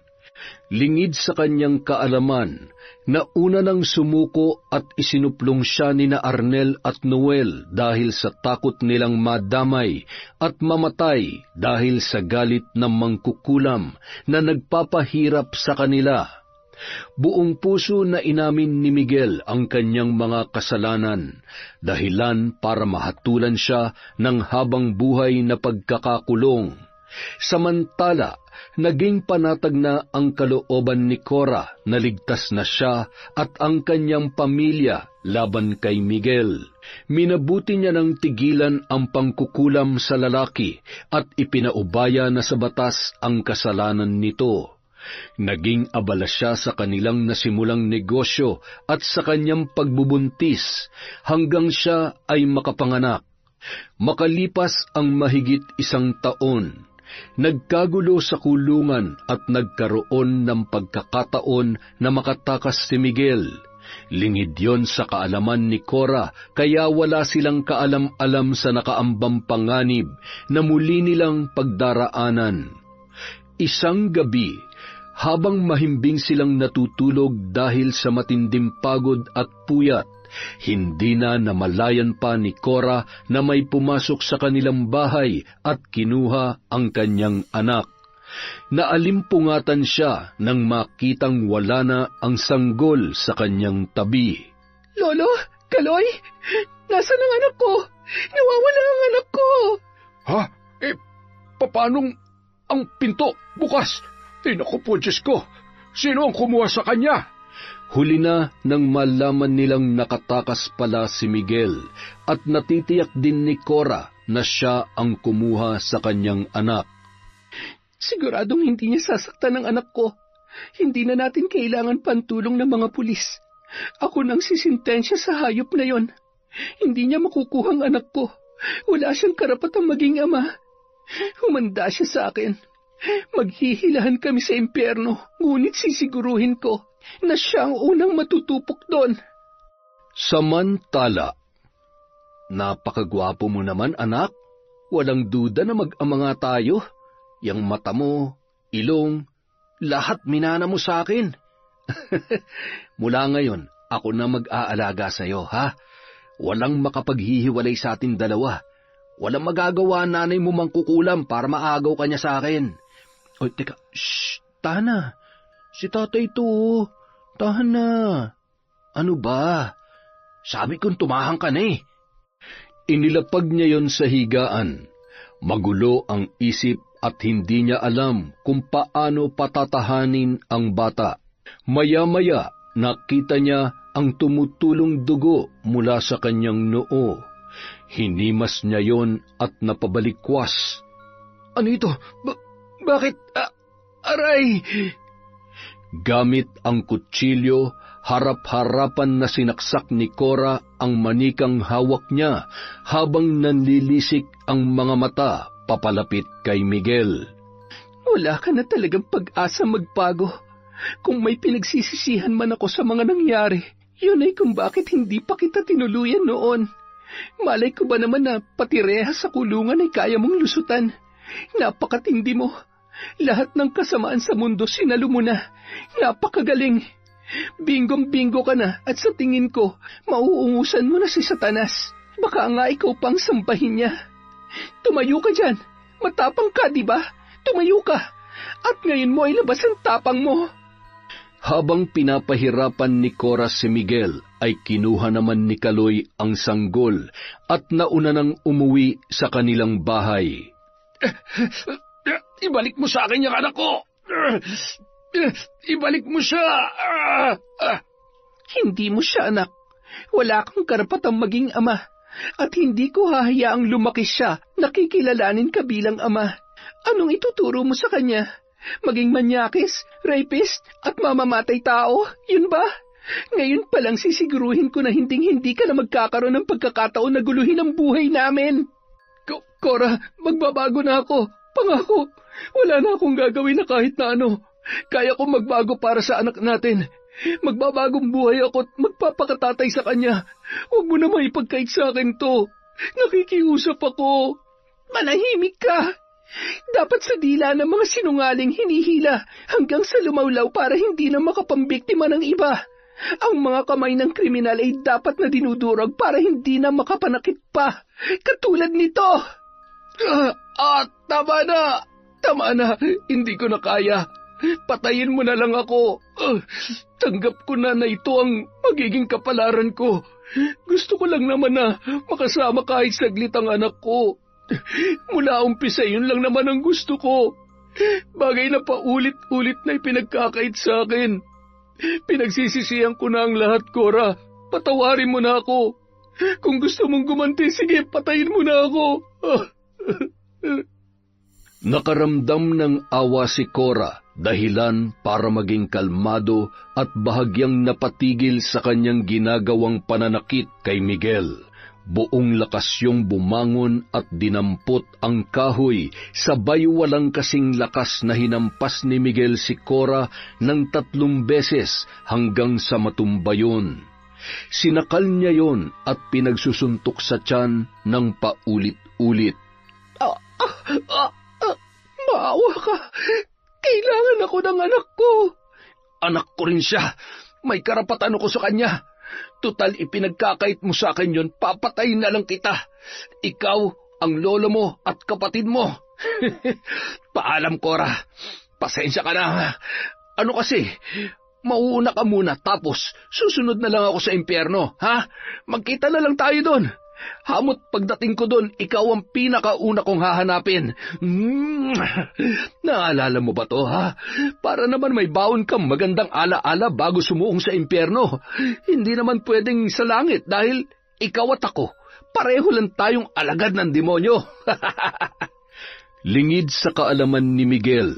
Lingid sa kanyang kaalaman na una nang sumuko at isinuplong siya nina Arnel at Noel dahil sa takot nilang madamay at mamatay dahil sa galit ng mangkukulam na nagpapahirap sa kanila. Buong puso na inamin ni Miguel ang kanyang mga kasalanan, dahilan para mahatulan siya ng habang buhay na pagkakakulong. Samantala, naging panatag na ang kalooban ni Cora na ligtas na siya at ang kanyang pamilya laban kay Miguel. Minabuti niya ng tigilan ang pangkukulam sa lalaki at ipinaubaya na sa batas ang kasalanan nito. Naging abala siya sa kanilang nasimulang negosyo at sa kanyang pagbubuntis hanggang siya ay makapanganak. Makalipas ang mahigit 1 taon, nagkagulo sa kulungan at nagkaroon ng pagkakataon na makatakas si Miguel. Lingid yon sa kaalaman ni Cora, kaya wala silang kaalam-alam sa nakaambang panganib na muli nilang pagdaraanan. Isang gabi, habang mahimbing silang natutulog dahil sa matinding pagod at puyat, hindi na namalayan pa ni Cora na may pumasok sa kanilang bahay at kinuha ang kanyang anak. Naalimpungatan siya nang makitang wala na ang sanggol sa kanyang tabi. Lolo, Kaloy, nasaan ang anak ko? Nawawala ang anak ko. Ha? Paanong ang pinto bukas? Naku po, Diyos ko. Sino ang kumuha sa kanya? Huli na nang malaman nilang nakatakas pala si Miguel at natitiyak din ni Cora na siya ang kumuha sa kanyang anak. Siguradong hindi niya sasaktan ang anak ko. Hindi na natin kailangan pantulong ng mga pulis. Ako nang sisintensya sa hayop na yon. Hindi niya makukuha ang anak ko. Wala siyang karapatang maging ama. Humanda siya sa akin. Maghihilahan kami sa impyerno, ngunit sisiguruhin ko na siya ang unang matutupok doon. Samantala, napakagwapo mo naman, anak. Walang duda na mag-ama nga tayo. Yang mata mo, ilong, lahat minana mo sa akin. Mula ngayon, ako na mag-aalaga sa iyo, ha? Walang makapaghihiwalay sa atin dalawa. Walang magagawa nanay mo mangkukulam para maagaw ka niya sa akin. Oy, teka, shh, tahan na. Si tatay to, tahan na. Ano ba? Sabi kong tumahan ka na eh. Inilapag niya yon sa higaan. Magulo ang isip at hindi niya alam kung paano patatahanin ang bata. Maya-maya, nakita niya ang tumutulong dugo mula sa kanyang noo. Hinimas niya yon at napabalikwas. Ano ito? Bakit? Aray! Gamit ang kutsilyo, harap-harapan na sinaksak ni Cora ang manikang hawak niya habang nanlilisik ang mga mata papalapit kay Miguel. Wala ka na talagang pag-asa magbago. Kung may pinagsisisihan man ako sa mga nangyari, yun ay kung bakit hindi pa kita tinuluyan noon. Malay ko ba naman na pati rehas sa kulungan ay kaya mong lusutan? Napakatindi mo. Lahat ng kasamaan sa mundo sinalo mo na. Napakagaling. Binggong-bingo ka na at sa tingin ko, mauungusan mo na si Satanas. Baka nga ikaw pang sambahin niya. Tumayo ka dyan. Matapang ka, di ba? Tumayo ka. At ngayon mo ay labas ang tapang mo. Habang pinapahirapan ni Cora si Miguel, ay kinuha naman ni Kaloy ang sanggol at nauna nang umuwi sa kanilang bahay. Ibalik mo sa akin yung anak ko! Ibalik mo siya! Hindi mo siya, anak. Wala kang karapatang maging ama. At hindi ko hahayaang lumaki siya na kikilalanin ka bilang ama. Anong ituturo mo sa kanya? Maging manyakis, rapist, at mamamatay tao? Yun ba? Ngayon pa lang sisiguruhin ko na hinding-hindi ka na magkakaroon ng pagkakataon na guluhin ang buhay namin. Cora, magbabago na ako. Pangako, wala na akong gagawin na kahit na ano. Kaya kong magbago para sa anak natin. Magbabagong buhay ako at magpapakatatay sa kanya. Huwag mo na maipagkait sa akin to. Nakikiusap ako. Manahimik ka. Dapat sa dila ng mga sinungaling hinihila hanggang sa lumawlaw para hindi na makapambiktima ng iba. Ang mga kamay ng kriminal ay dapat na dinudurog para hindi na makapanakit pa. Katulad nito. Tama na! Tama na! Hindi ko na kaya. Patayin mo na lang ako. Tanggap ko na ito ang magiging kapalaran ko. Gusto ko lang naman na makasama kahit saglit ang anak ko. Mula umpisa yun lang naman ang gusto ko. Bagay na paulit-ulit na ipinagkakait sa akin. Pinagsisisihan ko na ang lahat, Cora. Patawarin mo na ako. Kung gusto mong gumanti, sige, patayin mo na ako. Nakaramdam ng awa si Cora, dahilan para maging kalmado at bahagyang napatigil sa kanyang ginagawang pananakit kay Miguel. Buong lakas yung bumangon at dinampot ang kahoy, sabay walang kasing lakas na hinampas ni Miguel si Cora ng 3 beses hanggang sa matumba yun. Sinakal niya yon at pinagsusuntok sa tiyan ng paulit-ulit. Maawa ka. Kailangan ako ng anak ko. Anak ko rin siya. May karapatan ako sa kanya. Tutal ipinagkakait mo sa akin yun, papatayin na lang kita. Ikaw, ang lolo mo at kapatid mo. Paalam, Cora. Pasensya ka na. Ano kasi, mauuna ka muna tapos susunod na lang ako sa impyerno, ha? Magkita na lang tayo doon. Hamot pagdating ko doon, ikaw ang pinakauna kong hahanapin. Naalala mo ba to, ha? Para naman may baon kang magandang alaala bago sumuong sa impyerno. Hindi naman pwedeng sa langit dahil ikaw at ako, pareho lang tayong alagad ng demonyo. Lingid sa kaalaman ni Miguel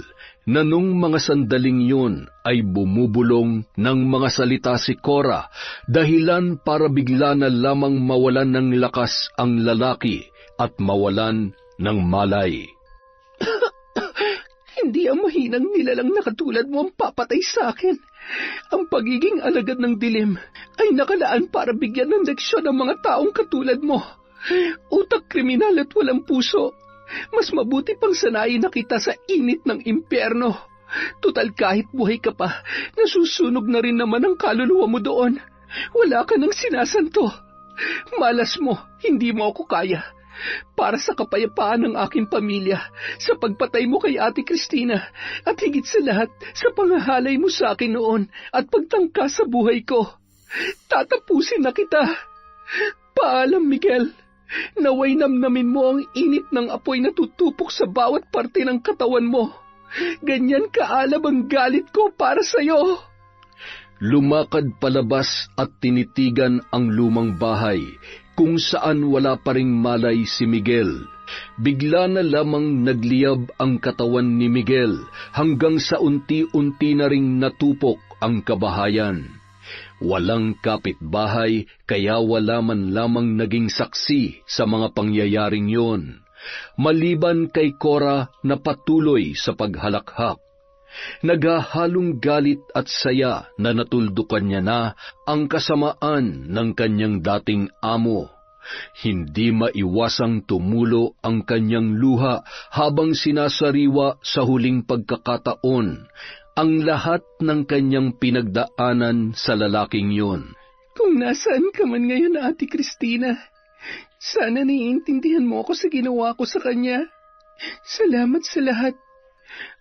na nung mga sandaling yun ay bumubulong ng mga salita si Cora, dahilan para bigla na lamang mawalan ng lakas ang lalaki at mawalan ng malay. Hindi ang mahinang nilalang na katulad mo ang papatay sa akin. Ang pagiging alagad ng dilim ay nakalaan para bigyan ng leksyon ang mga taong katulad mo. Utak kriminal at walang puso. Mas mabuti pang sanayin na kita sa init ng impyerno. Tutal kahit buhay ka pa, nasusunog na rin naman ang kaluluwa mo doon. Wala ka nang sinasanto. Malas mo, hindi mo ako kaya. Para sa kapayapaan ng aking pamilya, sa pagpatay mo kay Ate Cristina, at higit sa lahat, sa pangahalay mo sa akin noon at pagtangka sa buhay ko. Tatapusin na kita. Paalam, Miguel. Naway namnamin mo ang init ng apoy na tutupok sa bawat parte ng katawan mo. Ganyan kaalab ang galit ko para sa'yo. Lumakad palabas at tinitigan ang lumang bahay, kung saan wala pa ring malay si Miguel. Bigla na lamang nagliyab ang katawan ni Miguel hanggang sa unti-unti na ring natupok ang kabahayan. Walang kapitbahay kaya wala man lamang naging saksi sa mga pangyayaring yon, maliban kay Cora na patuloy sa paghalakhak. Naghahalong galit at saya na natuldukan niya na ang kasamaan ng kanyang dating amo. Hindi maiwasang tumulo ang kanyang luha habang sinasariwa sa huling pagkakataon ang lahat ng kanyang pinagdaanan sa lalaking yun. Kung nasaan ka man ngayon, Ate Cristina, sana naiintindihan mo ako sa ginawa ko sa kanya. Salamat sa lahat.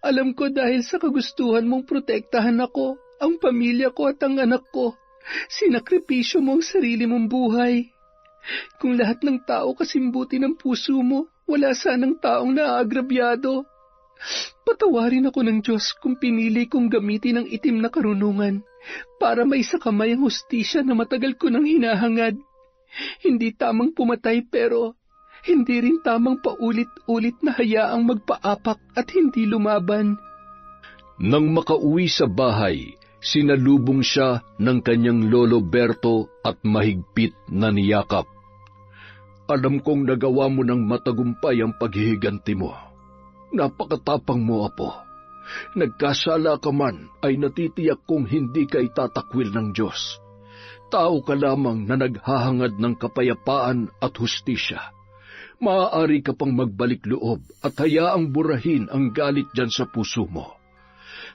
Alam ko dahil sa kagustuhan mong protektahan ako, ang pamilya ko at ang anak ko, sinakripisyo mo ang sarili mong buhay. Kung lahat ng tao kasimbuti ng puso mo, wala sanang taong naaagrabyado. Patawarin ako ng Diyos kung pinili kong gamitin ang itim na karunungan para maisakamay ang hustisya na matagal ko nang hinahangad. Hindi tamang pumatay pero hindi rin tamang paulit-ulit na hayaang magpaapak at hindi lumaban. Nang makauwi sa bahay, sinalubong siya ng kanyang lolo Berto at mahigpit na niyakap. Alam kong nagawa mo ng matagumpay ang paghihiganti mo. Napakatapang mo, Apo. Nagkasala ka man ay natitiyak kong hindi ka itatakwil ng Diyos. Tao ka lamang na naghahangad ng kapayapaan at hustisya. Maaari ka pang magbalik loob at hayaang burahin ang galit dyan sa puso mo.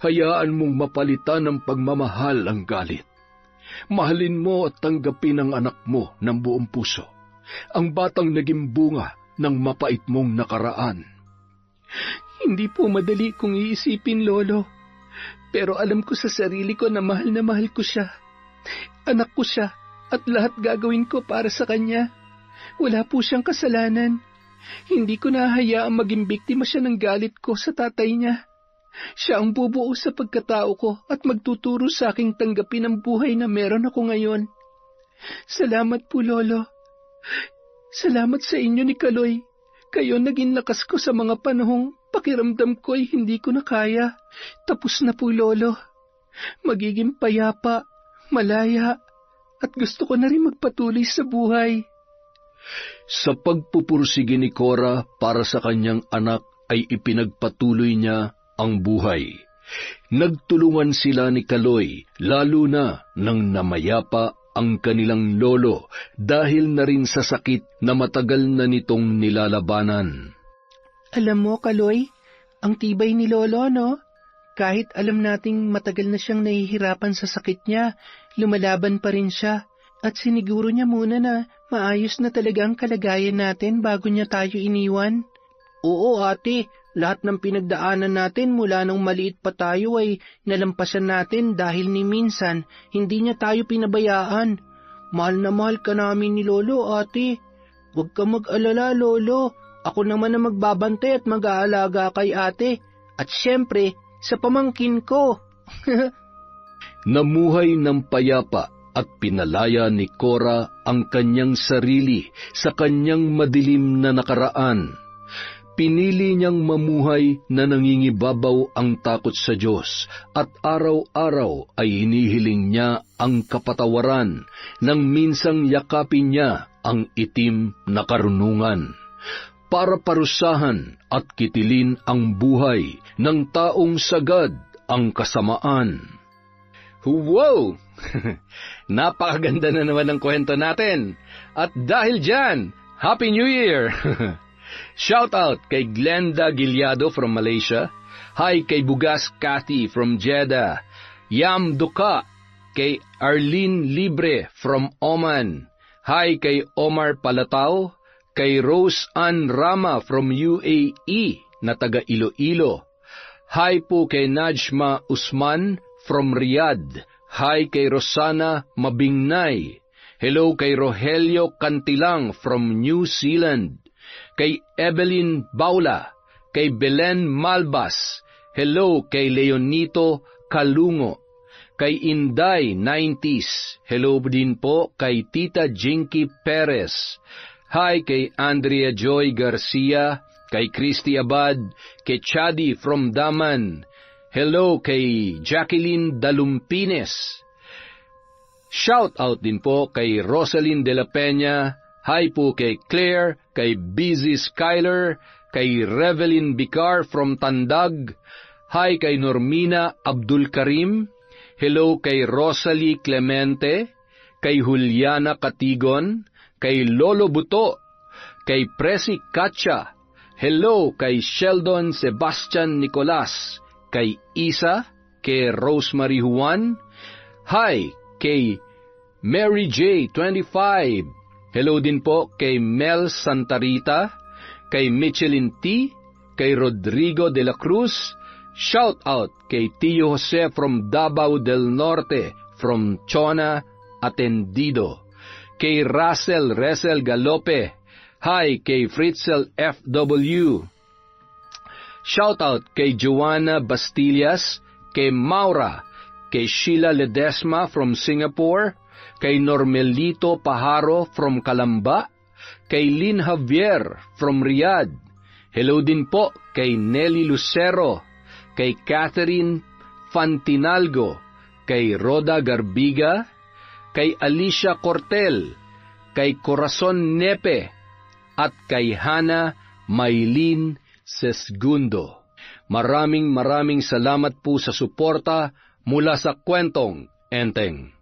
Hayaan mong mapalitan ng pagmamahal ang galit. Mahalin mo at tanggapin ang anak mo ng buong puso, ang batang naging bunga ng mapait mong nakaraan. Hindi po madali kung iisipin, Lolo. Pero alam ko sa sarili ko na mahal ko siya. Anak ko siya at lahat gagawin ko para sa kanya. Wala po siyang kasalanan. Hindi ko nahahayaang maging biktima siya ng galit ko sa tatay niya. Siya ang bubuo sa pagkatao ko at magtuturo sa aking tanggapin ang buhay na meron ako ngayon. Salamat po, Lolo. Salamat sa inyo ni Kaloy. Kayo naging lakas ko sa mga panahong pakiramdam ko'y hindi ko na kaya. Tapos na po, Lolo. Magiging payapa, malaya, at gusto ko na rin magpatuloy sa buhay. Sa pagpupursige ni Cora para sa kanyang anak ay ipinagpatuloy niya ang buhay. Nagtulungan sila ni Kaloy, lalo na nang namayapa ang kanilang lolo dahil na rin sa sakit na matagal na nitong nilalabanan. Alam mo, Kaloy, ang tibay ni Lolo, no? Kahit alam nating matagal na siyang nahihirapan sa sakit niya, lumalaban pa rin siya. At siniguro niya muna na maayos na talaga ang kalagayan natin bago niya tayo iniwan. Oo, ate. Lahat ng pinagdaanan natin mula nung maliit pa tayo ay nalampasan natin dahil ni minsan hindi niya tayo pinabayaan. Mahal na mahal ka namin ni Lolo, ate. Huwag ka mag-alala, Lolo. Ako naman na magbabantay at mag-aalaga kay ate. At syempre, sa pamangkin ko. Namuhay ng payapa at pinalaya ni Cora ang kanyang sarili sa kanyang madilim na nakaraan. Pinili niyang mamuhay na nangingibabaw ang takot sa Diyos at araw-araw ay hinihiling niya ang kapatawaran nang minsang yakapin niya ang itim na karunungan para parusahan at kitilin ang buhay ng taong sagad ang kasamaan. Wow! Napakaganda na naman ang kwento natin. At dahil dyan, Happy New Year! Shout out kay Glenda Gilyado from Malaysia. Hi kay Bugas Cathy from Jeddah. Yam Duka kay Arlene Libre from Oman. Hi kay Omar Palatao. Kay Rose Ann Rama from UAE na taga Iloilo. Hi po kay Najma Usman from Riyadh. Hi kay Rosana Mabingnay. Hello kay Rogelio Cantilang from New Zealand. Kay Evelyn Baula. Kay Belen Malbas. Hello kay Leonito Kalungo. Kay Inday 90s. Hello din po kay Tita Jinky Perez. Hi kay Andrea Joy Garcia. Kay Christy Abad. Kay Chadi from Daman. Hello kay Jacqueline Dalumpines. Shout out din po kay Rosalyn de la Peña. Hi po kay Claire, kay Busy Skyler, kay Revelyn Bicar from Tandag. Hi kay Normina Abdul Karim. Hello kay Rosalie Clemente, kay Juliana Katigon, kay Lolo Buto, kay Presi Katcha. Hello kay Sheldon Sebastian Nicolas, kay Isa, kay Rosemary Juan. Hi kay Mary J. 25. Hello din po kay Mel Santarita, kay Michelin T., kay Rodrigo de la Cruz. Shout out kay Tio Jose from Davao del Norte, from Chona, Atendido. Kay Russell Galope. Hi kay Fritzel FW. Shout out kay Joanna Bastillas, kay Maura, kay Sheila Ledesma from Singapore, kay Normelito Pajaro from Calamba, kay Lynn Javier from Riyadh. Hello din po kay Nelly Lucero, kay Catherine Fantinalgo, kay Roda Garbiga, kay Alicia Cortel, kay Corazon Nepe, at kay Hana Maylin Sesgundo. Maraming salamat po sa suporta mula sa Kwentong Enteng.